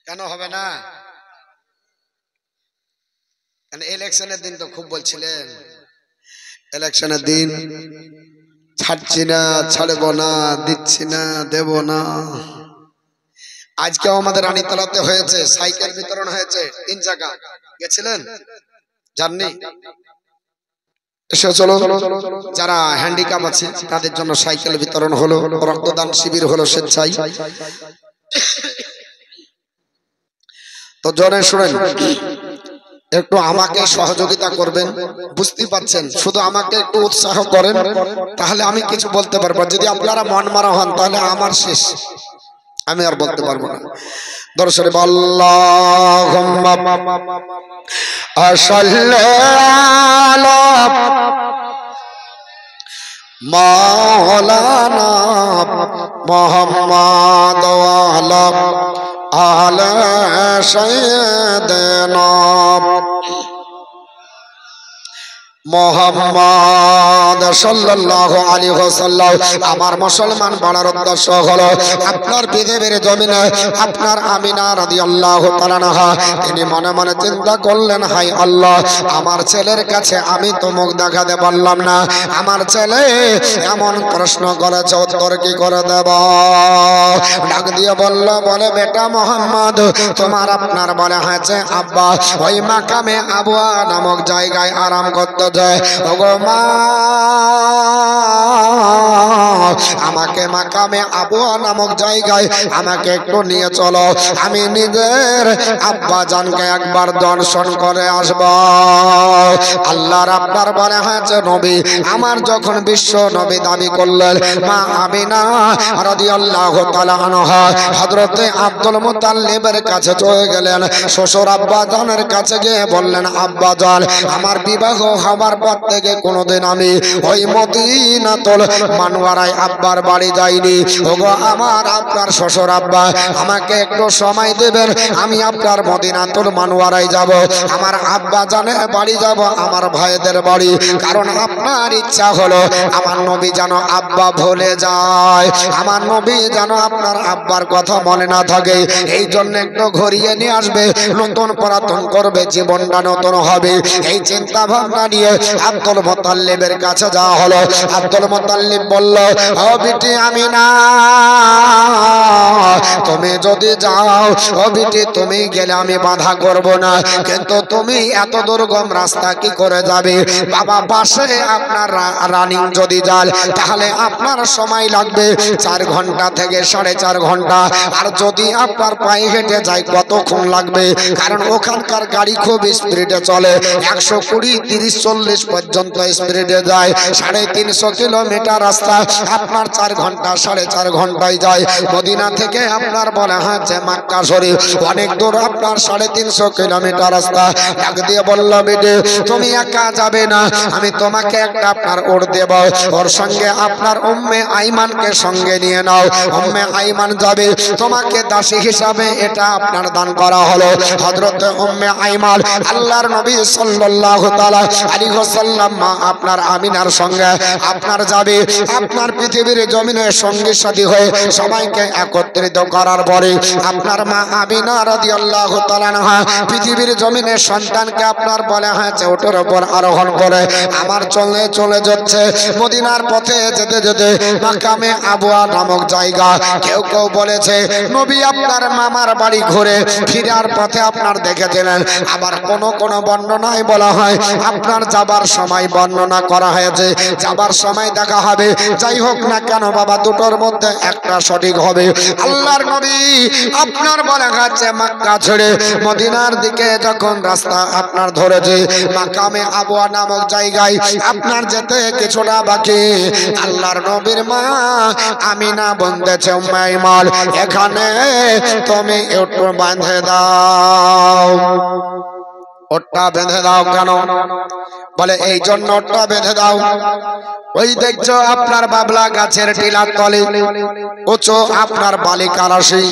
কেন হবে না? ইলেকশনের দিন তো খুব বলছিলেন, ইলেকশনের দিন ছাড়ছি না, ছাড়বো না, দিচ্ছি না, দেব না। আজকেও আমাদের রানীতলাতে হয়েছে, সাইকেল বিতরণ হয়েছে 3 জায়গা, গেছিলেন? জাননি? এসে চলো, যারা হ্যান্ডিক্যাপ আছে তাদের জন্য সাইকেল বিতরণ হলো, রক্তদান শিবির হলো স্বেচ্ছায়। তো জোরে শুনেন, একটু আমাকে সহযোগিতা করবেন, বুঝতে পারছেন? শুধু আমাকে একটু উৎসাহ করেন, তাহলে আমি কিছু বলতে পারবো। যদি আপনারা মন মারা হন তাহলে আমার শেষ, আমি আর বলতে পারবো না। দর্শনে আল্লাহুম্মা সাল্লি আলা মাওলানা মুহাম্মাদ ওয়া আলা আলা সাইয়্যিদিনা মুহাম্মদ সাল্লাল্লাহু আলাইহি ওয়াসাল্লাম। আমার মুসলমান বলার উদ্দেশ্য হলো আপনার পৃথিবীর জমিনে আপনার আমিনা রাদিয়াল্লাহু তাআলা আনহা তিনি মনে মনে চিন্তা করলেন, হায় আল্লাহ, আমার ছেলের কাছে আমি তো মুখ দেখাতে পারলাম না, আমার ছেলে এমন প্রশ্ন করেছে উত্তর কি করে দেব? ডাক দিয়ে বলে বেটা মুহাম্মদ, তোমার আপনার বলা হয়েছে আব্বা ওই মাকামে আবুয়া নামক জায়গায় আরাম করতে যায়। ওগো মা, আমাকে মাকামে আবুয়া নামক জায়গায় আমাকে একটু নিয়ে চলো, আমি নিজের আব্বা জানকে একবার দর্শন করে আসব। আল্লাহর আপনার বলা হয়েছে নবী আমার যখন বিশ্ব নবী দাবি করলেন, মা আমিনা রাদিয়াল্লাহু তাআলা আনহা হযরতে আব্দুল মুত্তালিবের কাছে চলে গেলেন। শ্বশুর আব্বা জানের কাছে গিয়ে বললেন, আব্বা জান, আমার বিবাহ হবার পর থেকে কোনোদিন আমি ওই মদিনাতুল মানওয়ারায় আব্বার বাড়ি যাইনি। ওগো আমার আপনার শ্বশুর আব্বা, আমাকে একটু সময় দেবেন, আমি আপনার মদিনাতুল মানওয়ারায় যাব, আমার আব্বা জানের বাড়ি যাব, আমার ভাইদের বাড়ি। কারণ আপনার ইচ্ছা হলো আমার নবী যেন আব্বা ভুলে যায়, আমার নবী যেন আপনার আব্বার কথা মনে না থাকে, এই জন্য একটু ঘুরিয়ে নিয়ে আসবে, নতুন পুরাতন করবে, জীবনটা নতুন হবে। এই চিন্তা ভাবনা নিয়ে আব্দুল মুত্তালিবের কাছে যাওয়া হলো। আব্দুল মুত্তালিব বলল, ও বিটি আমিনা, তুমি যদি যাও, ও বিটি তুমি গেলে আমি বাধা করব না, কিন্তু তুমি এত দুর্গম রাস্তা কি করে যাবে? বাবা পাশে আপনার রানিং যদি যান তাহলে আপনার সময় লাগবে 4 ঘন্টা থেকে 4.5 ঘন্টা, আর যদি আপনার পায়ে হেঁটে যায় কতক্ষণ লাগবে? কারণ ওখানকার গাড়ি খুব স্পিডে চলে, 120, 30, 40 পর্যন্ত স্পিডে যায়। 350 কিলোমিটার রাস্তা আপনার 4 ঘন্টা 4.5 ঘন্টায় যায়। মদিনা থেকে আপনার বলা হয়েছে মক্কা শরীফ অনেক দূর, আপনার 350 কিলোমিটার রাস্তা। ডাক দিয়ে বলল, বেটে তুমি একা যাবে না, আমি তোমাকে একটা আপনার ওর দেব, ওর সঙ্গে আপনার উম্মে আইমানকে সঙ্গে নিয়ে নাও। উম্মে আইমান যাবে তোমাকে দাসী হিসাবে, এটা আপনার দান করা হলো। হযরত উম্মে আইমান আল্লাহর নবী সাল্লাল্লাহু তাআলা আলাইহি ওয়াসাল্লাম মা আপনার আমিনার সঙ্গে আপনার যাবে। আপনার পৃথিবীর জমিনে সঙ্গী সাথী হয়ে সবাইকে একত্রিত করার পরে আপনার মা আমিনা রাদিয়াল্লাহু তাআলা আনহা পৃথিবীর জমিনে সন্তানকে আপনার বলা হয়েছে ওটার উপর আরোহণ করে আমার চলে চলে যাচ্ছে। মদিনার পথে যেতে যেতে মাকামে আবুয়া নামক জায়গা, কেউ কেউ বলেছে নবী আপনার মামার বাড়ি ঘুরে ফিরার পথে আপনার দেখেছিলেন, আবার কোন কোন বর্ণনায় বলা হয় আপনার যাবার সময় বর্ণনা করা হয়েছে যাবার সময় দেখা হবে। যাই হোক না কেন বাবা, দুটোর মধ্যে একটা সঠিক হবে। আল্লাহর নবী আপনার বলা হচ্ছে মক্কা ছেড়ে মদিনার দিকে যখন রাস্তা আপনার ধরেছে, মাকামে আবুয়া নামক জায়গায় আপনার যেতে কিছুটা বাকি, আল্লাহর নবীর মা আমিনা বলতেছে, উম্মে আইমান এখানে তুমি একটু বাঁধে দাও। ওটা বেঁধে দাও কেন? বলে এই জন্য ওটা বেঁধে দাও, ওই দেখছো আপনার বাবলা গাছের টিলার তলে উঁচু আপনার বালিকা রাশি,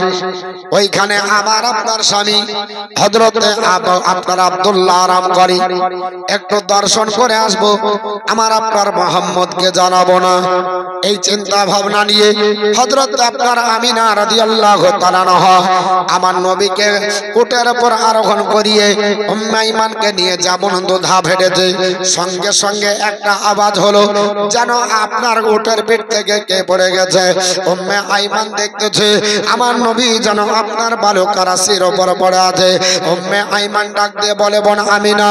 ওইখানে আমার আপনার স্বামী হযরতে আপনার আব্দুল্লাহ আরাম করে, একটু দর্শন করে আসবো, আমার আপনার মোহাম্মদকে জানাবো না? এই চিন্তা ভাবনা নিয়ে হযরত আপনার আমিনা রাদিয়াল্লাহু তাআলা আনহা আমার নবীকে উটের উপর আরোহণ করিয়ে উম্মে আইমানকে নিয়ে যেমন দুধা ভেড়েছে, সঙ্গে সঙ্গে একটা আওয়াজ হলো যেন আপনার উটের পিঠ থেকে কে পড়ে গেছে। উম্মে আইমান দেখতেছে আমার নবী যেন আপনার বালুকা রাশির উপর পড়ে আছে। উম্মে আইমান ডাক দিয়ে বলে, বোন আমিনা,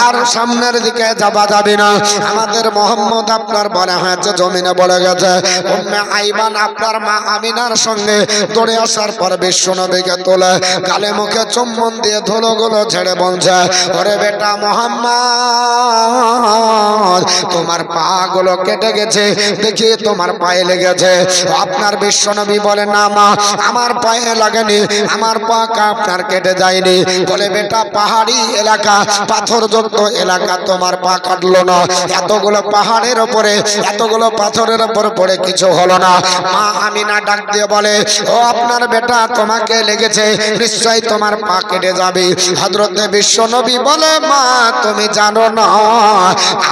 আর সামনের দিকে যাওয়া যাবে না, আমাদের মোহাম্মদ আপনার বলে হয়েছে জমিনে পড়ে গেছে। উম্মে আইমান আপনার মা আমিনার সঙ্গে দৌড়ে আসার পর বিশ্ব নবীকে তোলে, গালে মুখে চুম্বন দিয়ে ধুলোগুলো ছেড়ে বলছে, ওরে বেটা মোহাম্মদ, তোমার পা গুলো কেটে গেছে, দেখি তোমার পায়ে লেগেছে। আপনার বিশ্ব নবী বলে, না মা, আমার পায়ে লাগেনি, আমার পা আপনার কেটে যায়নি। বলে, বেটা পাহাড়ি এলাকা, পাথরযুক্ত এলাকা, তোমার পা কাটলো না, এতগুলো পাহাড়ের উপরে, এতগুলো পাথরের উপর পড়ে কিছু হলো না। মা আমিনা ডাক দিয়ে বলে, ও আপনার বেটা তোমাকে লেগেছে, নিশ্চয়ই তোমার পা কেটে যাবে। হযরতে বিশ্ব নবী বলে, মা তুমি জানো না,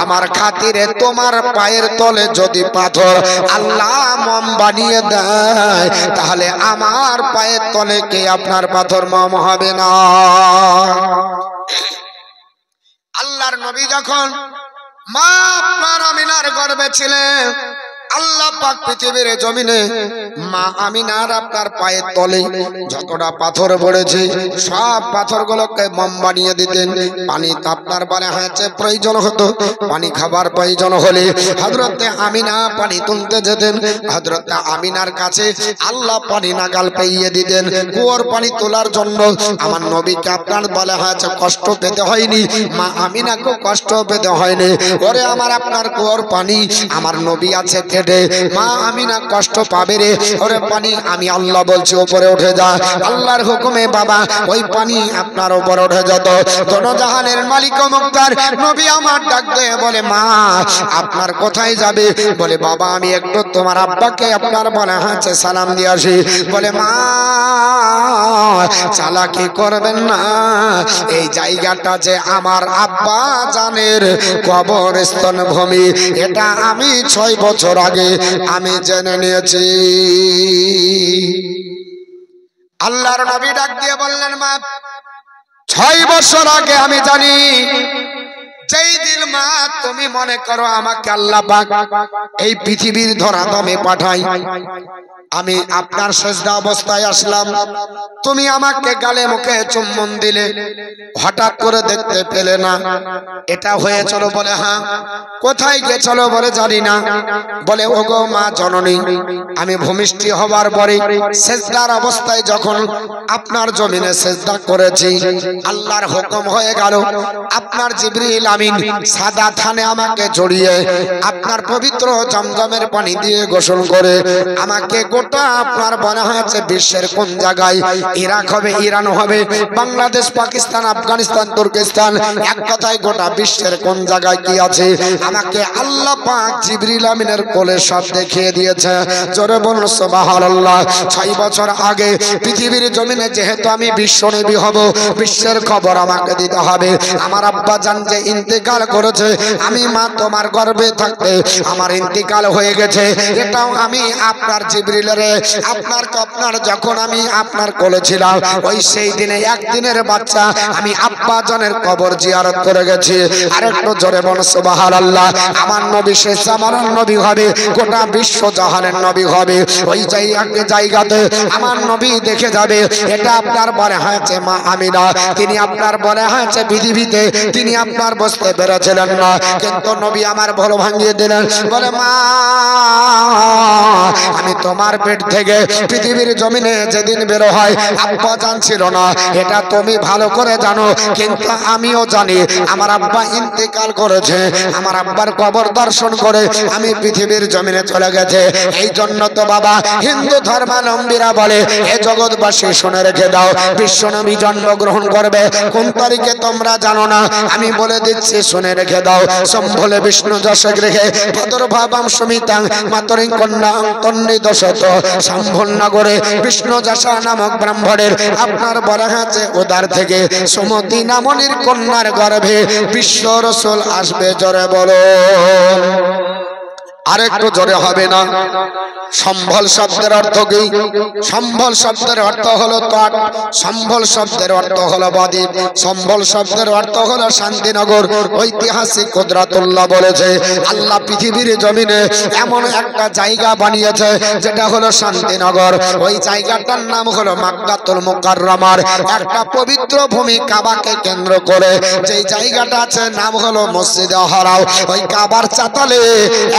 আমার খাতিরে তোমার পায়ের তলে যদি পাথর আল্লাহ মম বানিয়ে দেয়, তাহলে আমার পায়ের তলে কে আপনার পাথর মম হবে না? আল্লাহর নবী যখন মা আপনার আমিনার গর্ভে ছিলেন, আল্লাহ পাক পৃথিবীর জমিনে মা আমিনার আপনার পায়ের তলে যতটা পাথর পড়েছে সব পাথরগুলোকে মম বানিয়ে দিতেন। পানি আপনার বানে হয়েছে প্রয়োজন হতো, পানি খাবার প্রয়োজন হলে হযরতে আমিনা পানি তুলতে যেতেন। হযরতে আমিনার কাছে আল্লাহ পানি নাগাল পেয়ে দিতেন। কুয়োর পানি তোলার জন্য আমার নবীকে আপনার বলা হয়েছে কষ্ট পেতে হয়নি, মা আমিনাকে কষ্ট পেতে হয়নি। ওরে আমার আপনার কুয়োর পানি আমার নবী আছে কেটে, মা আমিনা কষ্ট পাবে রে, ওরে পানি আমি আল্লাহ বলছি উপরে উঠে যা। আল্লাহর হুকুমে বাবা ওই পানি আপনার উপরে উঠে যেত। দোনোজাহানের মালিক ও মুক্তার নবী আমার ডাক দিয়ে বলে, মা আপনার কোথায় যাবে? বলে, বাবা আমি একটু তোমার আব্বাকে আপনার বলা হয়েছে সালাম দিয়ে আসি। বলে, মা চালাকি করবেন না, এই জায়গাটা যে আমার আব্বা জানের কবরস্থান ভূমি, এটা আমি 6 বছর আগে আমি জেনে নিয়েছি। আল্লাহর নবী ডাক দিয়ে বললেন, মা 6 বছর আগে আমি জানি, যেই দিন মা তুমি মনে করো আমাকে আল্লাহ পাক এই পৃথিবীর ধরাধামে পাঠাই, আমি আপনার সেজদা অবস্থায় আসলাম, তুমি আমাকে গালে মুখে চুম্বন দিলে, হঠাৎ করে দেখতে পেলে না, এটা হয়েছিল? বলে, হ্যাঁ। কোথায় গেছিল? বলে, জানি না। বলে, ওগো মা জননী, আমি ভূমিষ্ঠ হবার পরে সেজদার অবস্থায় যখন আপনার জমিনে সেজদা করেছি, আল্লাহর হুকুম হয়ে গেল, আপনার জিবরিল আমিন সাদা থানে আমাকে জড়িয়ে আপনার পবিত্র জমজমের পানি দিয়ে গোসল করে আমাকে গোটা আপনার বলা হয়েছে বিশ্বের কোন জায়গায়, ইরাক হবে, ইরান হবে, বাংলাদেশ, পাকিস্তান, আফগানিস্তান, তুর্কিস্তান, এক কথায় গোটা বিশ্বের কোন জায়গায় কি আছে আমাকে আল্লাহ পাক জিবরিল আমিনের কোলে সব দেখিয়ে দিয়েছে। জোরে বলুন সুবহানাল্লাহ। 6 বছর আগে পৃথিবীর জমিনে যেহেতু আমি বিশ্ব নবী হব, বিশ্বের খবর আমাকে দিতে হবে। আমার আব্বা জান যে ইন্তেকাল করেছে, আমি মা তোমার গর্ভে থাকতে আমার ইন্তেকাল হয়ে গেছে, এটাও আমি আপনার জিবরিলের আপনার যখন আমি আপনার কোলে ছিলাম, ওই সেই দিনে একদিনের বাচ্চা আমি আব্বা জানের কবর জিয়ারত করে গেছি। আরেকটু জোরে বলুন সুবহানাল্লাহ। আমার নবী শেষ জামানার নবী হবে, গোটা বিশ্ব জাহানের নবী হবে। ওই জায়গাতে আমার নবী দেখে যাবে, এটা আপনার বলে হয়েছে মা আমিনা, তিনি আপনার বলে হয়েছে পৃথিবীতে তিনি আপনার বসতে পেরেছিলেন না, কিন্তু নবী আমার ভুল ভাঙিয়ে দিলেন। বলে, মা আমি তোমার আমার পেট থেকে পৃথিবীর জমিনে যেদিন বের হয় আব্বা জানছিল না, এটা তুমি ভালো করে জানো, কিন্তু আমিও জানি আমার আব্বা ইন্তেকাল করেছে, আমার আব্বার কবর দর্শন করে আমি পৃথিবীর জমিনে চলে গেছে। এই জন্য তো বাবা হিন্দু ধর্মাবলম্বীরা বলে, এ জগৎবাসী শুনে রেখে দাও, বিশ্বনবী জন্মগ্রহণ করবে কোন তারিখে তোমরা জানো না, আমি বলে দিচ্ছি শুনে রেখে দাও। সম্ভলে বিষ্ণু যশক রেখে ভাদরভাবাম সমিতাং মাতরিং কন্যা তন্নি দশত সম্ভল নগরে বিষ্ণু যশা নামক ব্রাহ্মণের আপনার বলা আছে ওদার থেকে সুমতি নামনির কন্যার গর্ভে বিশ্ব রসুল আসবে, জোরে বলো। আরেকটু জোরে হবে না? সম্ভল শব্দের অর্থ কি? সম্ভল শব্দের অর্থ হলো তট, সম্ভল শব্দের অর্থ হলো বদ্বীপ, সম্ভল শব্দের অর্থ হলো শান্তিনগর। ঐতিহাসিক কুদরাতুল্লাহ বলেছে আল্লাহ পৃথিবীর জমিনে এমন একটা জায়গা বানিয়েছে যেটা হলো শান্তিনগর। ওই জায়গাটার নাম হলো মাক্কাতুল মুকাররমার একটা পবিত্র ভূমি কাবাকে কেন্দ্র করে যেই জায়গাটা আছে নাম হলো মসজিদে হারাম। ওই কাবার চাতালে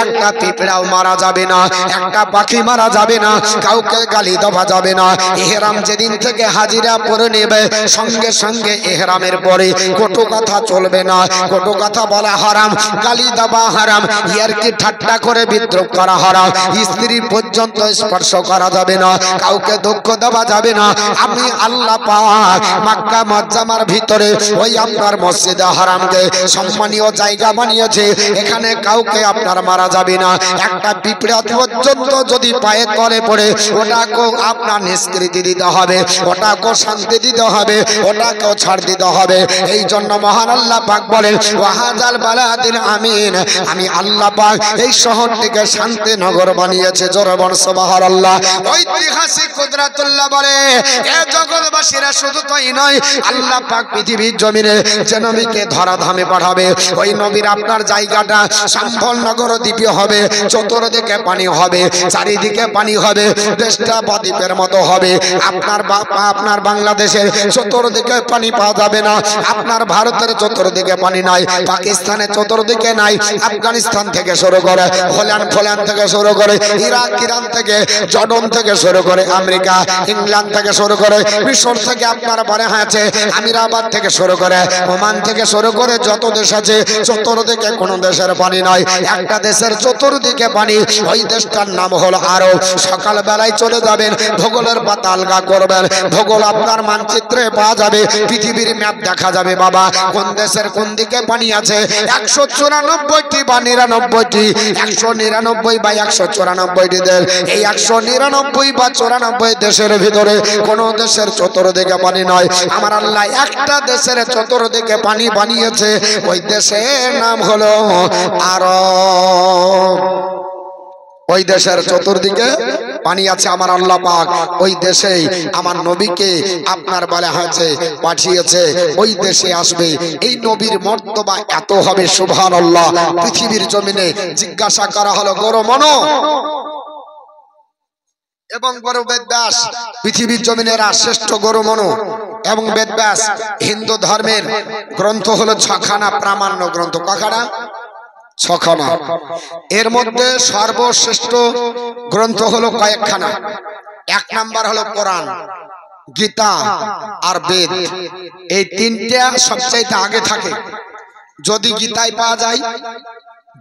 একটা পিঁপড়াও মারা যাবে না, একটা পাখি মারা যাবে না, কাউকে গালি দেওয়া যাবে না। ইহরাম যেদিন থেকে হাজিরা পরে নেবে সঙ্গে সঙ্গে ইহরামের পরে কটু কথা চলবে না, কটু কথা বলা হারাম, গালি দেওয়া হারাম, ইয়ারকি ঠাট্টা করে বিদ্রোহ করা হারাম, স্ত্রী পর্যন্ত স্পর্শ করা যাবে না, কাউকে দুঃখ দেওয়া যাবে না। আমি আল্লাহ পাক মক্কা মুআজ্জামার ভিতরে ওই আপনার মসজিদে হারামকে সম্মানীয় জায়গা বানিয়েছে, এখানে কাউকে আপনার মারা যাবে না। একটা পিঁপড়া পর্যন্ত যদি পায়ের তলে পড়ে ওটাকেও আপনার নিষ্কৃতি দিতে হবে, ওটাকেও শান্তি দিতে হবে, ওটাকেও ছাড় দিতে হবে। এই জন্য মহান আল্লাহ পাক বলেন ওয়াহাজাল বালাদিল আমিন, আমি আল্লাহ পাক এই শহরটিকে শান্তিনগর বানিয়েছে, জোরে বল সুবহানাল্লাহ। ঐতিহাসিক কুদরাতুল্লাহ বলে এ জগৎবাসীরা শুধু তাই নয়, আল্লাহ পাক পৃথিবীর জমিনে যে নবীকে ধরাধামে পাঠাবে ওই নবীর আপনার জায়গাটা সম্ভল নগর দ্বীপে হবে, চতুর্দিকে পানি হবে, চারিদিকে পানি হবে, দেশটা বদ্বীপের মতো হবে। আপনার বাংলাদেশের চতুর্দিকে পানি পাওয়া যাবে না, আপনার ভারতের চতুর্দিকে পানি নাই, পাকিস্তানের চতুর্দিকে নাই, আফগানিস্তান থেকে শুরু করে হোল্যান্ড থেকে শুরু করে ইরাক ইরান থেকে জর্ডন থেকে শুরু করে আমেরিকা ইংল্যান্ড থেকে শুরু করে মিশর থেকে আপনার বারে আছে আমিরাবাদ থেকে শুরু করে ওমান থেকে শুরু করে যত দেশ আছে চতুর্দিকে কোনো দেশের পানি নাই, একটা দেশের চতুর্দিকে পানি, ওই দেশটার নাম হলো আরব। সকাল বেলায় চলে যাবেন, ভূগোলের পাতা আলগা করবেন, ভূগোল আপনার মানচিত্রে পাওয়া যাবে, পৃথিবীর ম্যাপ দেখা যাবে বাবা কোন দেশের কোন দিকে পানি আছে। 194টি বা 99টি, 199 বা 194টি দেশ, এই 199 বা 94 দেশের ভিতরে কোন দেশের চতুর্দিকে পানি নয়। আমার আল্লাহ একটা দেশের চতুর্দিকে পানি বানিয়েছে, ওই দেশের নাম হলো আরব। ওই দেশের চতুর্দিকে পানি আছে আমার আল্লাহ পাক ওই দেশেই আমার নবীকে আপনার বলা হয়েছে পাঠিয়েছে, ওই দেশে আসবে। এই নবীর মর্তবা এত হবে সুবহানাল্লাহ। পৃথিবীর জমিনে জিজ্ঞাসা করা হলো গরু মনো এবং বড় বেদব্যাস, পৃথিবীর জমিনের শ্রেষ্ঠ গরু মনো এবং বেদব্যাস হিন্দু ধর্মের গ্রন্থ হলো 6খানা প্রামাণ্য গ্রন্থ। কখানা? 6খানা। এর মধ্যে সর্বশ্রেষ্ঠ গ্রন্থ হলো কয়েকখানা। 1 নাম্বার হলো কোরআন, গীতা আর বেদ। এই তিনটা সবচাইতে আগে থাকে। যদি গীতায় পাওয়া যায়,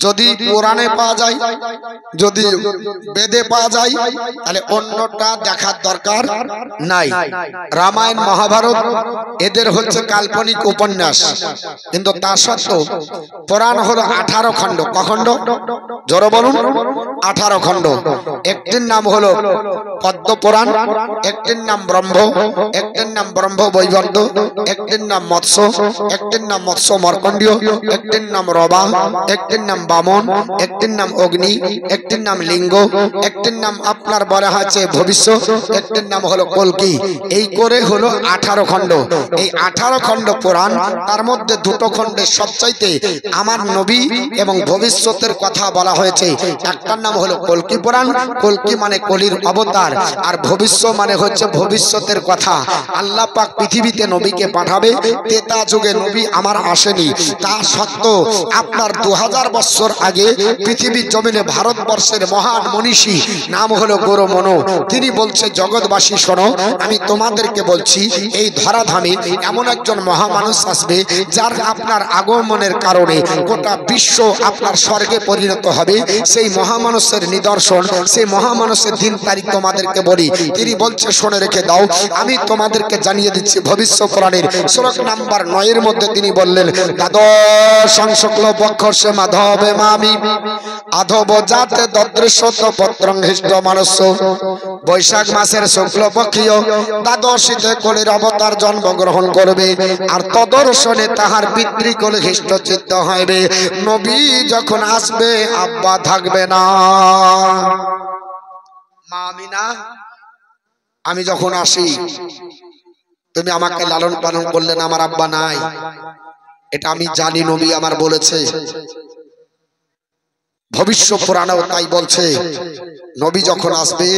যদি কোরআনে পাওয়া যায়, যদি বেদে পাওয়া যায়, তাহলে অন্যটা দেখার দরকার নাই। রামায়ণ মহাভারত এদের হচ্ছে কাল্পনিক উপন্যাস, কিন্তু তা সত্ত্বেও কোরআন হলো 18 খণ্ড। কখণ্ড? জোরে বলুন। 18 খণ্ড। একটির নাম হলো পদ্ম পুরাণ, একটির নাম ব্রহ্ম, একটির নাম ব্রহ্ম বৈবর্ত, একটির নাম মৎস্য, একটির নাম মৎস্য মার্কণ্ডীয়, একটির নাম রবা, একটির নাম বামন, একটির নাম অগ্নি, একটির নাম লিঙ্গ, একটির নাম আপনার বলা হয়েছে ভবিষ্যৎ, একটির নাম হলো কল্কি। এই করে হলো 18 খণ্ড। এই 18 খণ্ড পুরাণ, তার মধ্যে 2টো খণ্ডের সবচাইতে আমার নবী এবং ভবিষ্যতের কথা বলা হয়েছে। একটার নাম নাম হলো কলকি পুরাণ। কলকি মানে কলির অবতার, আর ভবিষ্য মানে হচ্ছে ভবিষ্যতের কথা। আল্লাহ পাক পৃথিবীতে নবীকে পাঠাবে, তেতা যুগে নবী আমার আসেনি, তা সত্ত্বেও আপনার 2000 বছর আগে পৃথিবীর জমিনে ভারতবর্ষের মহান মনীষী নাম হলো গৌরমনো, তিনি বলছে জগৎবাসী শোনো, আমি তোমাদেরকে বলছি এই ধরাধামে এমন একজন মহামানুষ আসবে যার আপনার আগমনের কারণে গোটা বিশ্ব আপনার স্বর্গে পরিণত হবে। সেই মহামানুষের নিদর্শন, সেই মহামানুষের দিন তারিখ তোমাদেরকে বলি। তিনি বলছে শুনে রেখে দাও, আমি তোমাদেরকে জানিয়ে দিচ্ছি ভবিষ্য পুরাণের শ্লোক নাম্বার 9 এর মধ্যে তিনি বললেন, দ্বাদশ শুক্ল পক্ষ সে মাধবে মামি আধব জাতে দদৃশ্যত পত্রং হৃষ্ট মানুষ। বৈশাখ মাসের শুক্লপক্ষীয় দ্বাদশীতে কলির অবতার জন্মগ্রহণ করবে, আর তদর্শনে তাহার পিতৃকুল হৃষ্টচিত্ত হইবে। নবী যখন আসবে আব্বা থাকবে না। মা আমিনা, আমি যখন আসি তুমি আমাকে লালন পালন করলেন, আমার আব্বা নাই, এটা আমি জানি, নবী আমার বলেছে। ভবিষ্য পুরাণেও তাই বলছে, নবী যখন আসবে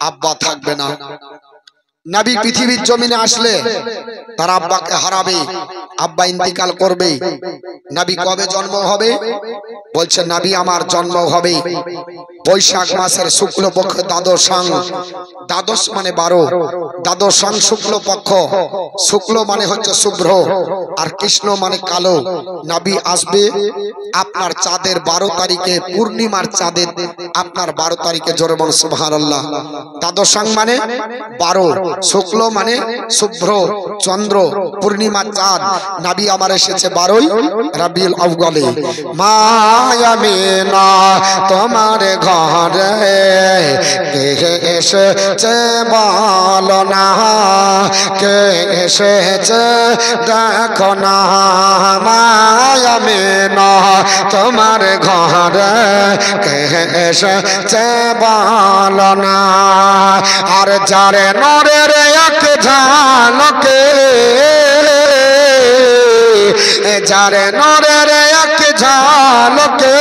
আব্বা থাকবে না। নবী পৃথিবীর জমিনে আসলে তার আব্বাকে হারাবে, আব্বা ইন্তিকাল করবে। নবী কবে জন্ম হবে? বলছে নবী আমার জন্ম হবে বৈশাখ মাসের শুক্লপক্ষ দ্বাদশাং। দ্বাদশ মানে 12, দ্বাদশাং শুক্লপক্ষ। শুক্ল মানে হচ্ছে শুভ্র, আর কৃষ্ণ মানে কালো। নবী আসবে আপনার চাঁদের 12 তারিখে, পূর্ণিমার চাঁদের আপনার 12 তারিখে। জোরে বল সুবহানাল্লাহ। দ্বাদশাং মানে 12, শুক্ল মানে শুভ্র চন্দ্র, পূর্ণিমার চাঁদ। নবী আমার এসেছে 12ই রবিউল আউয়ালে। মায়ামিনা তোমার ঘরে কে এসেছে বলো না, কে এসেছে দেখো না। মায়ামিনা তোমার ঘরে কে এসেছে বলো না। আর যারে নরের এক ঝালকে, যারে নরের এক ঝালকে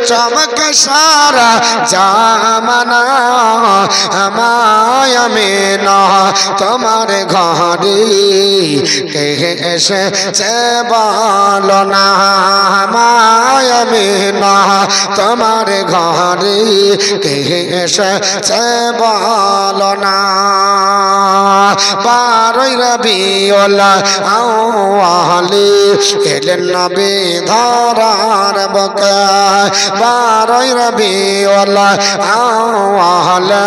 চমকে সারা জামানা। মায়ামিনা তোমার ঘরে কে এসেছে বলো না। মায়ামিনা তোমার ঘরে কে এসেছে বলো না। 12ই রবিউল আউয়ালে এলেন নবী ধরার বুকে। 12ই রবিউল আউয়ালে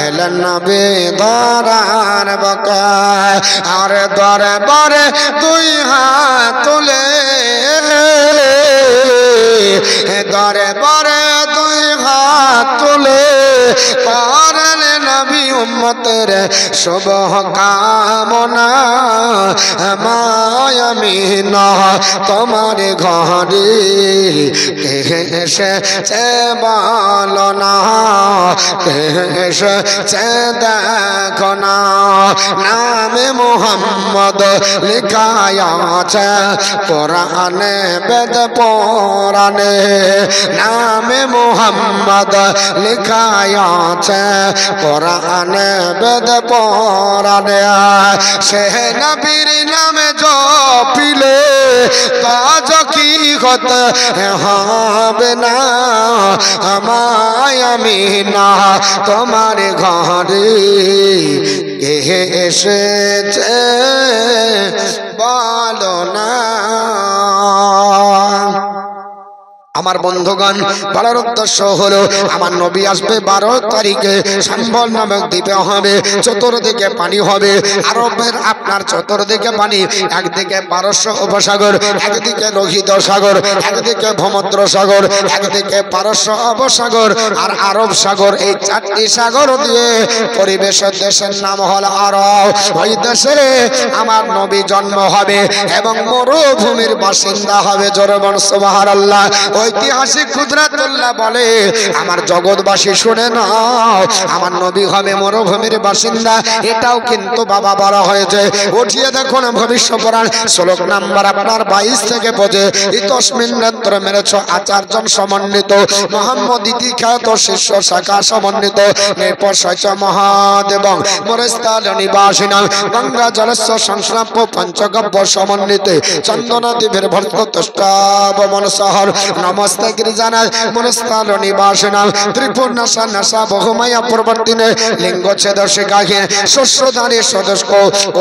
এলেন নবী ধরার বুকে। আর দরবারে 2 হাত তুলে, দরবারে 2 হাত তুলে করেন নবী উম্মতের শুভ কামনা। মায়ামিনা তোমার ঘরে কে এসেছে বলো না, কে এসেছে দেখো না। নামে মুহাম্মদ লেখা আছে কোরআনে বেদ পুরাণে। নামে মুহাম্মদ লেখা আছে কোরআনে বেদ পুরাণে। সে নবীর নামে জপিলে কাজ কি হতে হবে না। মায়ামিনা তোমার ঘরে কে এসেছে বলো না। আমার বন্ধুগণ, বলার উদ্দেশ্য হলো আমার নবী আসবে 12 তারিখে। সম্বল নামক দ্বীপে হবে, চতুর্দিকে পানি হবে। আরবের আপনার চতুর্দিকে পানি, একদিকে পারস্য উপসাগর, একদিকে লোহিত সাগর, একদিকে ভূমধ্য সাগর, একদিকে পারস্য উপসাগর আর আরব সাগর। এই 4টি সাগর দিয়ে পরিবেশের দেশের নাম হল আরব। ওই দেশে আমার নবী জন্ম হবে এবং মরুভূমির বাসিন্দা হবে। জোরে বল সুবহানাল্লাহ। ওই ঐতিহাসিক কুদরাতুল্লাহ বলে, আমার জগৎবাসী শুনে নাও, আমার নবী হবে মরুভূমির বাসিন্দা। এটাও কিন্তু বাবা বলা হয়েছে। উঠিয়ে দেখুন ভবিষ্যপুরাণ শ্লোক নাম্বার আপনার 22 থেকে 25। ইতস্মিন নেত্র মেরেছ আচার্যন সমন্বিত মোহাম্মদ ইতি খ্যাত শিষ্য শাখা সমন্বিত নেপশয়চ মহাদেব মরস্তাল নিবাসিনা গঙ্গা জলস্ব সংস্নাপ্য পঞ্চগব্য সমন্বিতে চন্দন দ্বীপের ভর্ত তুষ্টাব মনসহর নমস্তে গিরিজানা মনস্তাল নিবাসিনা ত্রিপুর্ণাশা নাশা বহুমায়া প্রবর্তিনে লিঙ্গ ছেদশিকাহীন শস্যধারী সদস্য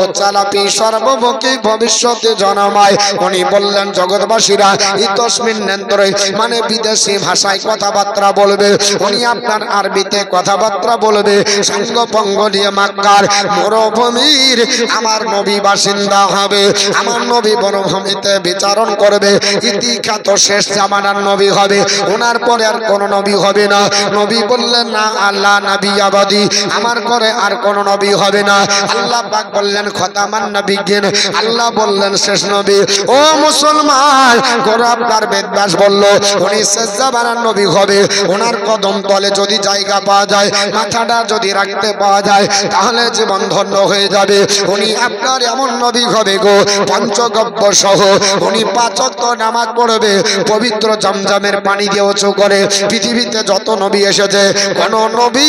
ও চালাপি সর্বমুখী ভবিষ্যতে জনমায়। উনি বললেন জগৎবাসীরা ইতস্মিন নেন্দ্রে মানে বিদেশি ভাষায় কথাবার্তা বলবে, উনি আপনার আরবিতে কথাবার্তা বলবে। সঙ্গ পঙ্গ নিয়ে মাক্কার মরুভূমির আমার নবী বাসিন্দা হবে। আমার নবী মরুভূমিতে বিচারণ করবে। ইতিখ্যাত শেষ জামানার নবী হবে, ওনার পরে আর কোন নবী হবে না। নবী বললেন না আল্লাহ নবী আবাদি, আমার করে আর কোন নবী হবে না। আল্লাহ পাক বললেন খতামান নবীগণ, আল্লাহ বললেন শেষ নবী। ও মুসলমান, গোরা আপনার বেদব্যাস বলল উনি শেষ জামানার নবী হবে। ওনার কদম তলে যদি জায়গা পাওয়া যায়, মাথাটা যদি রাখতে পাওয়া যায়, তাহলে জীবন ধন্য হয়ে যাবে। উনি আপনার এমন নবী হবে গো, পঞ্চগব্য সহ উনি 5 ওয়াক্ত নামাজ পড়বে, পবিত্র জমজমের পানি দিয়ে ওযু করে। পৃথিবীতে যত নবী এসেছে কোন নবী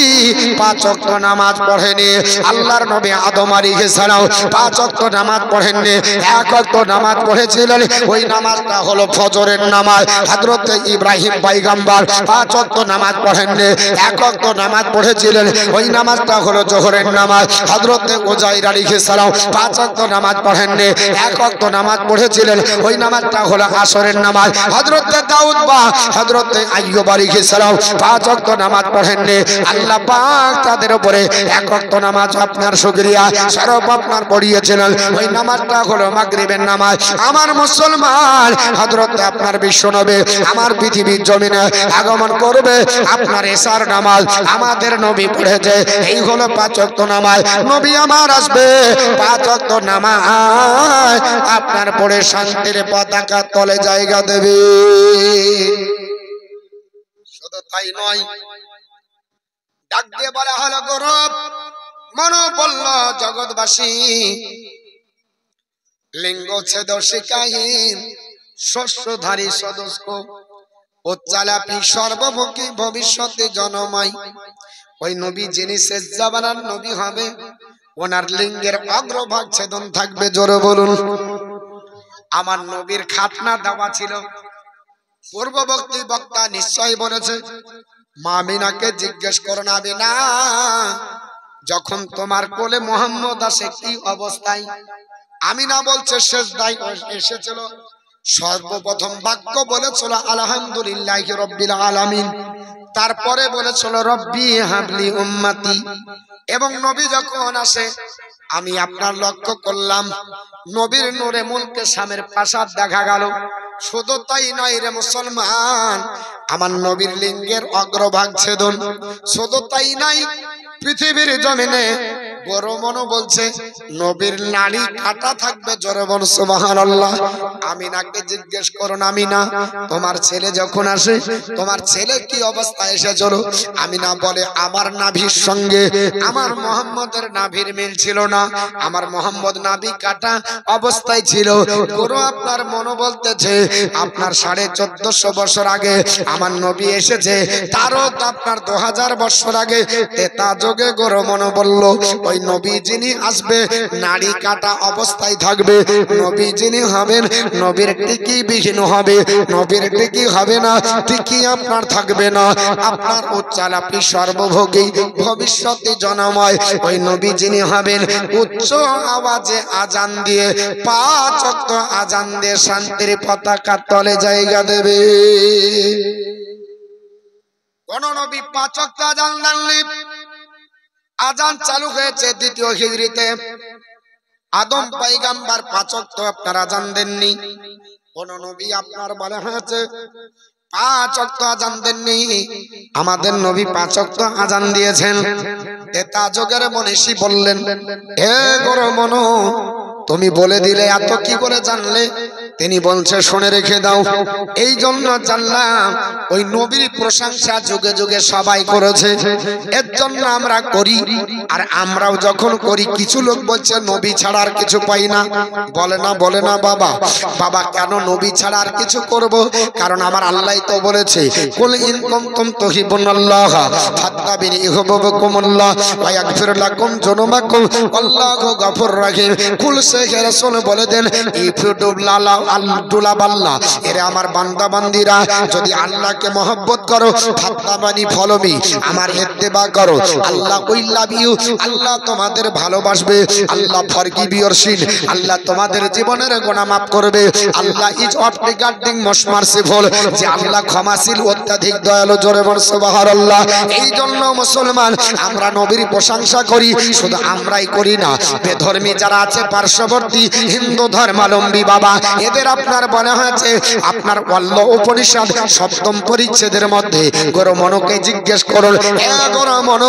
5 ওয়াক্ত নামাজ পড়েনি। আল্লাহর নবী আদম আলাইহিস সালাম 5 ওয়াক্ত নামাজ পড়েননি, 1 ওয়াক্ত নামাজ পড়েছিলেন। ওই নামাজটা হলো ফজরের নামাজ। হযরত ইব্রাহিম পয়গম্বর 5 ওয়াক্ত নামাজ পড়েননি, 1 ওয়াক্ত নামাজ পড়েছিলেন। ওই নামাজটা হলো জোহরের নামাজ। হযরত উজাইর আলাইহিস সালাম 5 ওয়াক্ত নামাজ পড়েননি, 1 ওয়াক্ত নামাজ পড়েছিলেন। ওই নামাজটা হলো আসরের নামাজ। হযরত দাউদ বা হযরত আইয়ুব আলাইহিস সালাম 5 ওয়াক্ত নামাজ পড়েননি। আল্লাহ পাক তাদের উপরে 1 ওয়াক্ত নামাজ আপনার শুকরিয়া স্বরূপ আপনার পড়িয়েছিলেন। ওই নামাজটা হলো মাগরিবের নামাজ। আমার মুসলমান, হযরত আপনার বিশ্বনবী আমার পৃথিবীর জমিনে আগমন করবে, আপনার এশার নামাজ আমাদের নবী পড়েছে। এই হলো 5 ওয়াক্ত নামাজ। নবী আমার আসবে, 5 ওয়াক্ত নামাজ আপনার পড়ে শান্তির পতাকা তলে জায়গা দেবে। শুধু তাই নয়, ডাক দিয়ে বলা হলো গৌরব মনো বলল জগৎবাসী লিঙ্গ ছেদ শিকাহীন শস্যধারী সদস্য ও চালাপি সর্বমুখী ভবিষ্যতে জনময়। ওই নবী যিনি শেষ জামানার নবী হবে, ওনার লিঙ্গের অগ্রভাগ ছেদন থাকবে। জোরে বলুন। আমার নবীর খাতনা দেওয়া ছিল। পূর্ববর্তী বক্তা নিশ্চয়ই বলেছে, মা আমিনাকে জিজ্ঞেস করুন, আমিনা যখন তোমার কোলে মুহাম্মদ আসে কি অবস্থায়? আমিনা বলছে সেজদায় এসেছিল। সর্বপ্রথম বাক্য বলেছিল আলহামদুলিল্লাহি রাব্বিল আলামিন, তারপরে বলেছিল রব্বি হাবলি উম্মতি। এবং নবী যখন আসে আমি আপনার লক্ষ্য করলাম নবীর নূরে মুলকে শামের প্রাসাদ দেখা গেল। শুধু তাই নয় রে মুসলমান, আমার নবীর লিঙ্গের অগ্রভাগ ছেদন। শুধু তাই নাই, পৃথিবীর জমিনে বড় মনো বলছে নবীর নাড়ি কাটা থাকবে। জোরে বল সুবহানাল্লাহ। আমিনাকে জিজ্ঞেস করুন, আমিনা তোমার ছেলে যখন আসে তোমার ছেলে কি অবস্থায় এসেছিল? আমিনা বলে আমার নাভির সঙ্গে আমার মুহাম্মদের নাভির মিল ছিল না, আমার মুহাম্মদ নাভি কাটা অবস্থায় ছিল। গুরু আপনার মনো বলতেছে আপনার 1450 বছর আগে আমার নবী এসেছে, তারও আপনার 2000 বছর আগে তেতা যোগে গুরু মনো বলল ওই নবী যিনি আসবে নাড়ি কাটা অবস্থায় থাকবে। নবী যিনি হবেন নবীর টিকি বিহীন হবে, নবীর টিকি হবে না, টিকি আপনার থাকবে না। আপনার উচ্চালাপি সর্বভোগী ভবিষ্যতে জনময় ওই নবী যিনি হবেন উচ্চ আওয়াজে আজান দিয়ে 5 ওয়াক্ত আজান দিয়ে শান্তির পতাকা তলে জায়গা দেবে। কোন নবী 5 ওয়াক্ত আজান দেননি? আজান চালু হয়েছে দ্বিতীয় হিজরিতে। আদম পয়গম্বর 5 ওয়াক্ত আপনার আজান দেননি। কোন নবী আপনার বলা হয়েছে 5 ওয়াক্ত আজান দেননি? আমাদের নবী 5 ওয়াক্ত আজান দিয়েছেন। তেতা যোগের মনীষী বললেন, হে গোরো মনো তুমি বলে দিলে এত কি করে জানলে? তিনি বলছে শুনে রেখে দাও, এই জন্য জানলাম ওই নবীর প্রশংসা যুগে যুগে সবাই করেছে, এর জন্য আমরা করি। আর আমরাও যখন করি কিছু লোক বলছে নবী ছাড়া আর কিছু পাই না। বলে না বাবা, বাবা কেন নবী ছাড়া আর কিছু করব? কারণ আমার আল্লাহ তো বলেছে কুল ইন কুনতুম তুহিব্বুনাল্লাহ ফাত্তাবিনি ইউহিব্বুকুমুল্লাহ ওয়া ইয়াগফির লাকুম যুনুবাকুম আল্লাহু গফুরুর রহিম। কুল সে রাসূল বলে দেন ইফ ইউ ডু লাভ আল্লাহ, এরে আমার বান্দা বান্দিরা যদি আল্লাহকে মহব্বত করো, ফাত্তাবানি ফলো মি, আমার ইত্তেবা করো, আল্লাহ উইল লাভ ইউ, আল্লাহ তোমাদের ভালোবাসবে। Allah forgive your sin, Allah তোমাদের জীবনের গুনাহ মাফ করবে। Allah is of regarding most merciful, যে আল্লাহ ক্ষমাশীল অত্যাধিক দয়ালু। জোরে বল সুবহানাল্লাহ। এই জন্য মুসলমান আমরা নবীর প্রশংসা করি, শুধু আমরাই করি না, বেধর্মী যারা আছে পার্শ্ববর্তী হিন্দু ধর্মাবলম্বী বাবা, এদের আপনার বলা হয়েছে আপনার ওয়াল্ল উপনিষদ সপ্তম পরিচ্ছেদের মধ্যে গরু মনকে জিজ্ঞেস করুন, গরু মন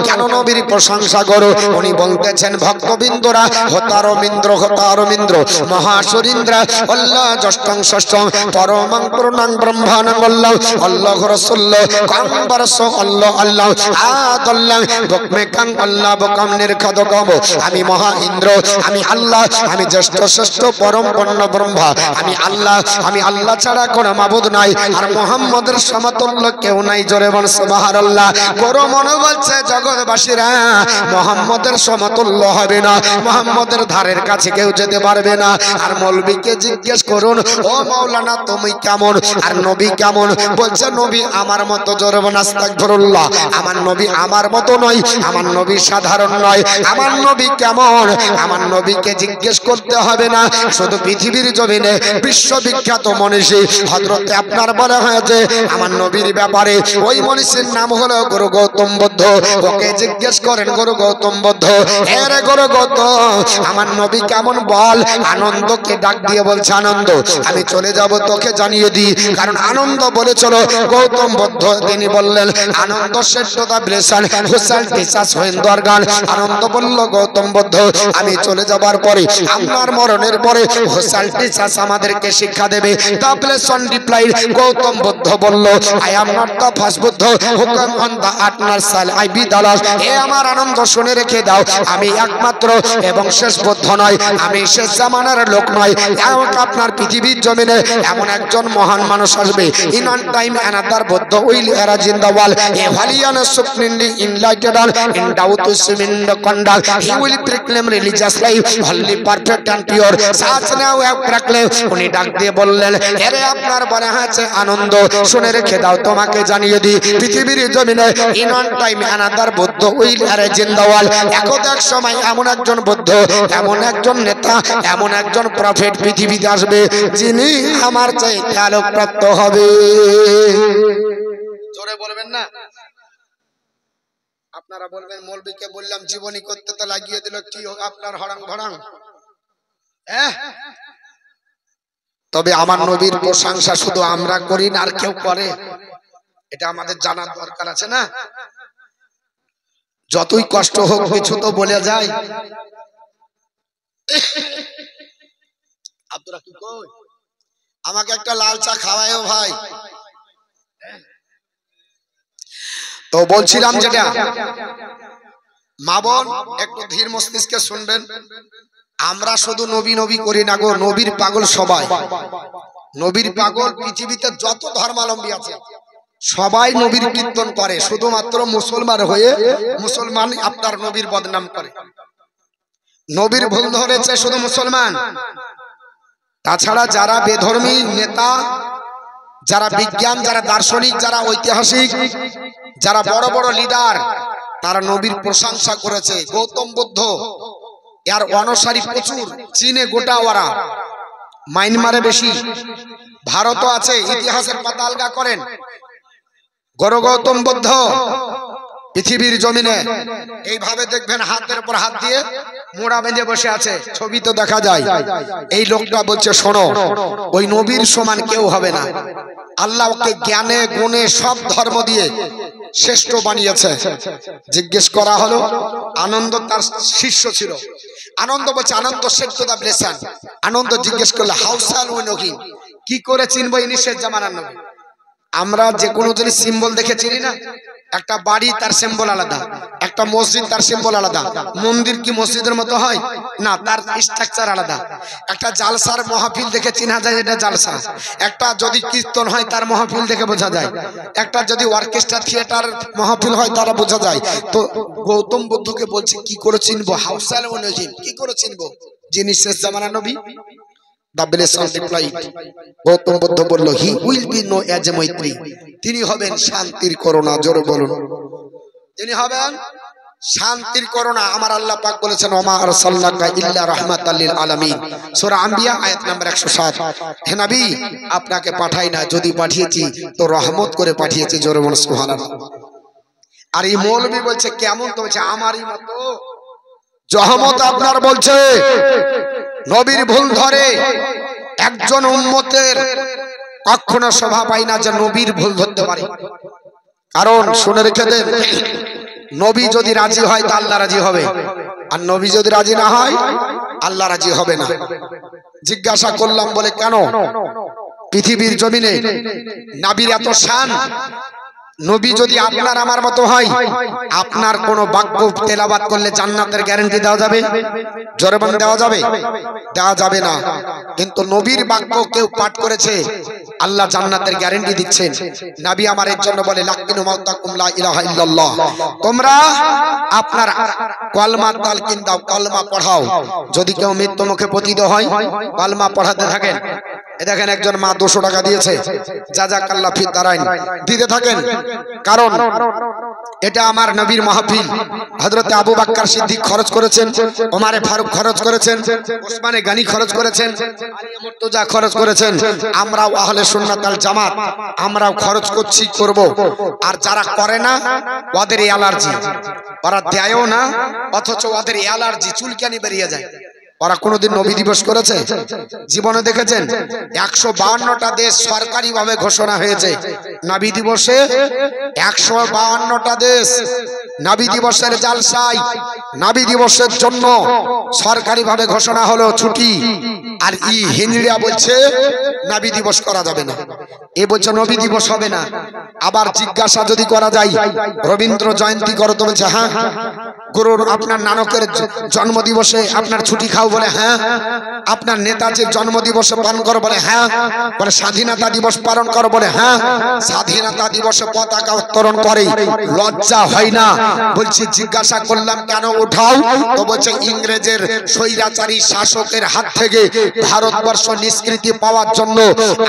কেন নবীর প্রশংসা করো? উনি বলতেছেন ভক্তবিন্দুরা হতারমিন্দ্র মহাসুরিন্দ্র আল্লাহ জষ্টং ষষ্ঠং পরমং পূর্ণং ব্রহ্মাণং আল্লাহ আল্লাহ রাসূলুল্লাহ কাম্বারস আল্লাহ আল্লাহ আদাল্লাহ বকমেকাং আল্লাহ বকাম নির্খাদকম। আমি মহা ইন্দ্র, আমি আল্লাহ, আমি জ্যেষ্ঠ শ্রেষ্ঠ পরম পূর্ণ ব্রহ্মা, আমি আল্লাহ ছাড়া কোনো মাবুদ নাই, আর মুহাম্মদের সমতুল্য কেউ নাই। জোরে বল সুবহানাল্লাহ। বড় মনে বলছে জগৎবাসীরা মুহাম্মদের সমতুল্য হবে না, মুহাম্মদের ধারের কাছে কেউ যেতে পারবে না। আর মৌলবীকে জিজ্ঞেস করুন, ও মাওলানা তুমি কেমন আর নবী কেমন? বলছে নবী আমার মতো। জোরে বল আস্তাগফিরুল্লাহ। আমার নবী আমার মতো নয়, আমার নবী সাধারণ নয়। আমার নবী কেমন? আমার নবীকে জিজ্ঞেস করতে হবে না। শুধু পৃথিবীর জমিনে বিশ্ববিখ্যাত মনীষী হযরতে আপনার বলা হয়েছে আমার নবীর ব্যাপারে, ওই মনীষীর নাম হলো গুরু গৌতম বুদ্ধ। ওকে জিজ্ঞেস করেন গুরু গৌতম বুদ্ধ, এরে গুরু গৌতম আমার নবী কেমন বল? আনন্দকে ডাক দিয়ে বলছে, আনন্দ আমি চলে যাব তোকে জানিয়ে দিই। কারণ আনন্দ বলেছিল গৌতম বুদ্ধ, তিনি বললেন আনন্দ শ্রেষ্ঠতা ব্লেসান হুসাইন টিচার্স হইন্দর গান। আনন্দ বলল গৌতম বুদ্ধ আমি চলে যাবার পরে, আমার মরণের পরে হুসাইন টিচার্স আমাদেরকে শিক্ষা দেবে। The blessed one replied, Gautam Buddha বলল I am not the first Buddha who came on the আটনার shall I be the last. এ আমার আনন্দ শুনে রেখে দাও, আমি একমাত্র এবং শেষ বুদ্ধ নয়, আমি শেষ জামানার লোক নয়। আপনার পৃথিবীর জমিনে এমন একজন মহান মানুষ আসবে, in on time another Buddha will arise in the world, a valiant supremely enlightened in doubt to swim in the conduct, he will proclaim religious life holy perfect and pure such now have proclaim. উনি ডাক দিয়ে বললেন, এরে আপনার বলা হয়েছে আনন্দ শুনে রেখে দাও, তোমাকে জানিয়ে দিই পৃথিবীর জমিনে in on time another Buddha will arise in the world, এক সময় এমন একজন বুদ্ধ, এমন একজন নেতা, এমন একজন প্রফেট পৃথিবীতে আসবে যিনি আমার চাইতে আলোকপ্রাপ্ত হবে। জোরে বলবেন না? আপনারা বলবেন মৌলবীকে বললাম জীবনী করতে তো লাগিয়ে দিল, কি আপনার হরাং ভরাং। তবে আমার নবীর প্রশংসা শুধু আমরা করি না, আর কেউ করে, এটা আমাদের জানার দরকার আছে না? যতই কষ্ট হোক কিছু তো বলে যায়। আপনারা কি কই, আমাকে একটা লাল চা খাওয়ায়ও ভাই। তো বলছিলাম যেটা, মা বোন একটু ধীর মস্তিষ্কে শুনবেন। আমরা শুধু নবী নবী করি না গো, নবীর পাগল সবাই। নবীর পাগল পৃথিবীতে যত ধর্মাবলম্বী আছে সবাই নবীর কীর্তন করে, শুধুমাত্র মুসলমান হয়ে মুসলমান আপনার নবীর বদনাম করে। নবীর ভুল ধরেছে শুধু মুসলমান, তাছাড়া যারা বেধর্মী নেতা, যারা বিজ্ঞান, যারা দার্শনিক, যারা ঐতিহাসিক, যারা বড় বড় লিডার, তারা নবীর প্রশংসা করেছে। গৌতম বুদ্ধ এর অনুসারী প্রচুর, চীনে গোটা ওরা, মায়ানমারে বেশি, ভারতও আছে। ইতিহাসের পাতা আলগা করেন, গৌতম বুদ্ধ পৃথিবীর জমিনে এইভাবে দেখবেন হাতের উপর হাত দিয়ে মোড়া বেঁধে বসে আছে, ছবি তো দেখা যায়। এই লোকটা বলছে শোনো, ওই নবীর সমান কেউ হবে না। আল্লাহ ওকে জ্ঞানে গুণে সব ধর্ম দিয়ে শ্রেষ্ঠ বানিয়েছে। জিজ্ঞেস করা হলো, আনন্দ তার শিষ্য ছিল, আনন্দ বলছে, আনন্দ শেখ তো দা ব্লেসান। আনন্দ জিজ্ঞেস করলো হাউসাল ওই নবী, কি করে চিনবো ইনি শেষ জামানার নবী? আমরা যে কোনো জিনিস সিম্বল দেখে চিনি না। একটা বাড়ি তার সিম্বল আলাদা, একটা মসজিদ তার সিম্বল আলাদা। মন্দির কি মসজিদের মতো হয় না, তার স্ট্রাকচার আলাদা। একটা জালসার মাহফিল দেখে চিনা যায় এটা জালসা। একটা যদি কীর্তন হয় তার মাহফিল দেখে বোঝা যায়। একটা যদি অর্কেস্ট্রা থিয়েটার মাহফিল হয় তারা বোঝা যায়। তো গৌতম বুদ্ধকে বলছে কি করে চিনবো হাউসাল নজিম, কি করে চিনবো যিনি শেষ জামানার নবী? গৌতম বুদ্ধ বলল he will be known as a Maitreya, তিনি হবেন শান্তির করুণা। জোরে বলুন, তিনি হবেন শান্তির করুণা। আমার আল্লাহ পাক বলেছেন ওমা আরসালনাকা ইল্লা রাহমাতাল লিল আলামিন, সূরা আম্বিয়া আয়াত নাম্বার 107। হে নবী, আপনাকে পাঠাই না, যদি পাঠিয়েছি তো রহমত করে পাঠিয়েছি। জোরে বলুন সুবহানাল্লাহ। আর এই মৌলবী বলছে কেমন, তো বলছে আমারই মতো জহমত আপনার বলছে নবীর ভুল ধরে। একজন উম্মতের কখনো শোভা পায় না যে নবীর ভুল ধরতে পারে। কারণ শুনে রেখে দেন, নবী যদি রাজি হয় তা আল্লাহ রাজি হবে, আর নবী যদি রাজি না হয় আল্লাহ রাজি হবে না। জিজ্ঞাসা করলাম বলে কেন পৃথিবীর জমিনে নবীর এত শান, নবী যদি আপনার আমার মতো হয়, আপনার কোন বাক্য তেলাওয়াত করলে জান্নাতের গ্যারান্টি দেওয়া যাবে? জোরে বলেন দেওয়া যাবে? দেওয়া যাবে না। কিন্তু নবীর বাক্য কেউ পাঠ করেছে, আল্লাহ জান্নাতের গ্যারান্টি দিচ্ছেন। নবী আমার এর জন্য বলে লাকিনু মাউতাকুম লা ইলাহা ইল্লাল্লাহ, তোমরা আপনার কলমা তালকিন দাও, কলমা পড়াও। যদি কেউ মৃত্যু মুখে পতিত হয় কলমা পড়াতে থাকেন। এ দেখেন একজন মা 200 টাকা দিয়েছে, জাযাকাল্লাহ ফি দারাইন, দিতে থাকেন। কারণ এটা আমার নবীর মাহফিল। হযরত আবু বকর সিদ্দিক খরচ করেছেন, ওমরে ফারুক খরচ করেছেন, ওসমানে গনি খরচ করেছেন, আলী মুর্তজা খরচ করেছেন। আমরাও আহলে সুন্নাত আল জামাত, আমরাও খরচ করছি, করব। আর যারা করে না ওদের অ্যালার্জি, ওরা দেয়ও না, অথচ ওদের অ্যালার্জি, চুলকানি বেরিয়ে যায়। ওরা কোনোদিন নবী দিবস করেছে জীবনে দেখেছেন? 152টা দেশ সরকারি ভাবে ঘোষণা হয়েছে নবী দিবসে। 152টা দেশ নবী দিবসের জালসায়, নবী দিবসের জন্য সরকারি ভাবে ঘোষণা হলো ছুটি। আর ই হিন্দুরা বলছে নবী দিবস করা যাবে না, এ বলছে নবী দিবস হবে না। আবার জিজ্ঞাসা যদি করা যায় রবীন্দ্র জয়ন্তী করো, তো বলছে হ্যাঁ। গুরুর আপনার নানকের জন্মদিবসে আপনার ছুটি খাও, বলে হ্যাঁ। আপনার নেতাজির জন্মদিবসে পালন করো, বলে হ্যাঁ। বলে স্বাধীনতা দিবস পালন করো, বলে হ্যাঁ। স্বাধীনতা দিবসে পতাকা উত্তোলন করে, লজ্জা হয় না? বলছি জিজ্ঞাসা করলাম কেন উঠাও, তো বলছে ইংরেজের স্বৈরাচারী শাসকের হাত থেকে ভারতবর্ষ নিষ্কৃতি পাওয়ার জন্য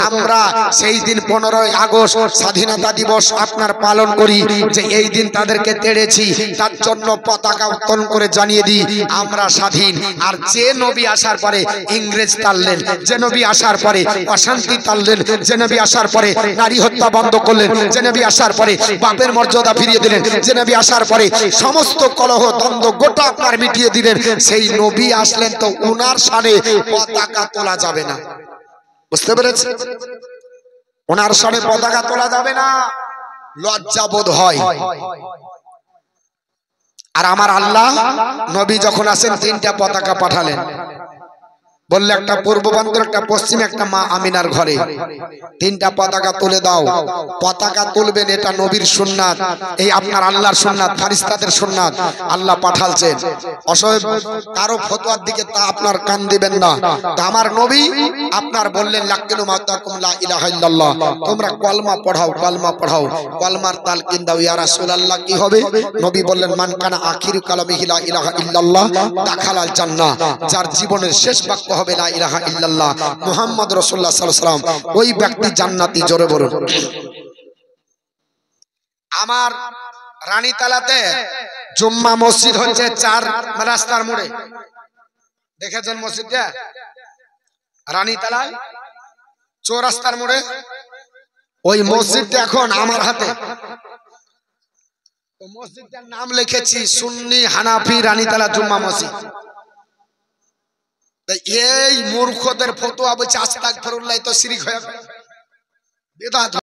আমরা সেই দিন 15ই আগস্ট স্বাধীনতা দিবস আপনার পালন করি, যে এই দিন তাদেরকে তেড়েছি, তার জন্য পতাকা উত্তোলন করে জানিয়ে দিই আমরা স্বাধীন। আর যে নবী আসার পরে ইংরেজ তাড়লেন, যে নবী আসার পরে অশান্তি তাড়লেন, যে নবী আসার পরে নারী হত্যা বন্ধ করলেন, যে নবী আসার পরে বাপের মর্যাদা ফিরিয়ে দিলেন, যে নবী আসার পরে সমস্ত কলহ দ্বন্দ্ব গোটা আপনার মিটিয়ে দিলেন, সেই নবী আসলেন তো উনার শানে পতাকা তোলা যাবে না। বুঝতে পেরেছেন? ওনার শানে পতাকা তোলা যাবে না, লজ্জা বোধ হয়। আর আমার আল্লাহ নবী যখন আসেন 3টা পতাকা পাঠালেন, বললে একটা পূর্ব প্রান্তে, একটা পশ্চিমে, একটা মা আমিনার ঘরে। 3টা পতাকা তুলে দাও। পতাকা তুলবেন, এটা নবীর সুন্নাত, এই আপনার আল্লাহর সুন্নাত, ফেরেশতাদের সুন্নাত। আল্লাহ পাঠালছেন। অসহায় কারো ফতোয়ার দিকে তা আপনার কান দিবেন না। তা আমার নবী আপনার বললেন লাকিনু মাউতাকুম লা ইলাহা ইল্লাল্লাহ, তোমরা কলমা পড়াও, কলমা পড়াও, কলমার তালকিন দাও। ইয়া রাসূলুল্লাহ কি হবে? নবী বললেন মান কানা আখিরু কালামিহি লা ইলাহা ইল্লাল্লাহ দাখালাল জান্নাহ, যার জীবনের শেষ বাক্য হবে লা ইলাহা ইল্লাল্লাহ মুহাম্মদ রাসূলুল্লাহ সাল্লাল্লাহু আলাইহি ওয়াসাল্লাম, ওই ব্যক্তি জান্নাতি। জোরে বলুন। আমার রানীতালাতে জুম্মা মসজিদ হচ্ছে 4 রাস্তার মোড়ে, দেখেছেন মসজিদটা? রানীতালায় চৌরাস্তার মোড়ে ওই মসজিদটা এখন আমার হাতে। তো মসজিদটার নাম লিখেছি সুন্নি হানাফি রানীতালা জুম্মা মসজিদ। এই মূর্খদের ফতোয়া বলছে আস্তাগফিরুল্লাহ, তো শিরক হয়ে গেল, বিদআত।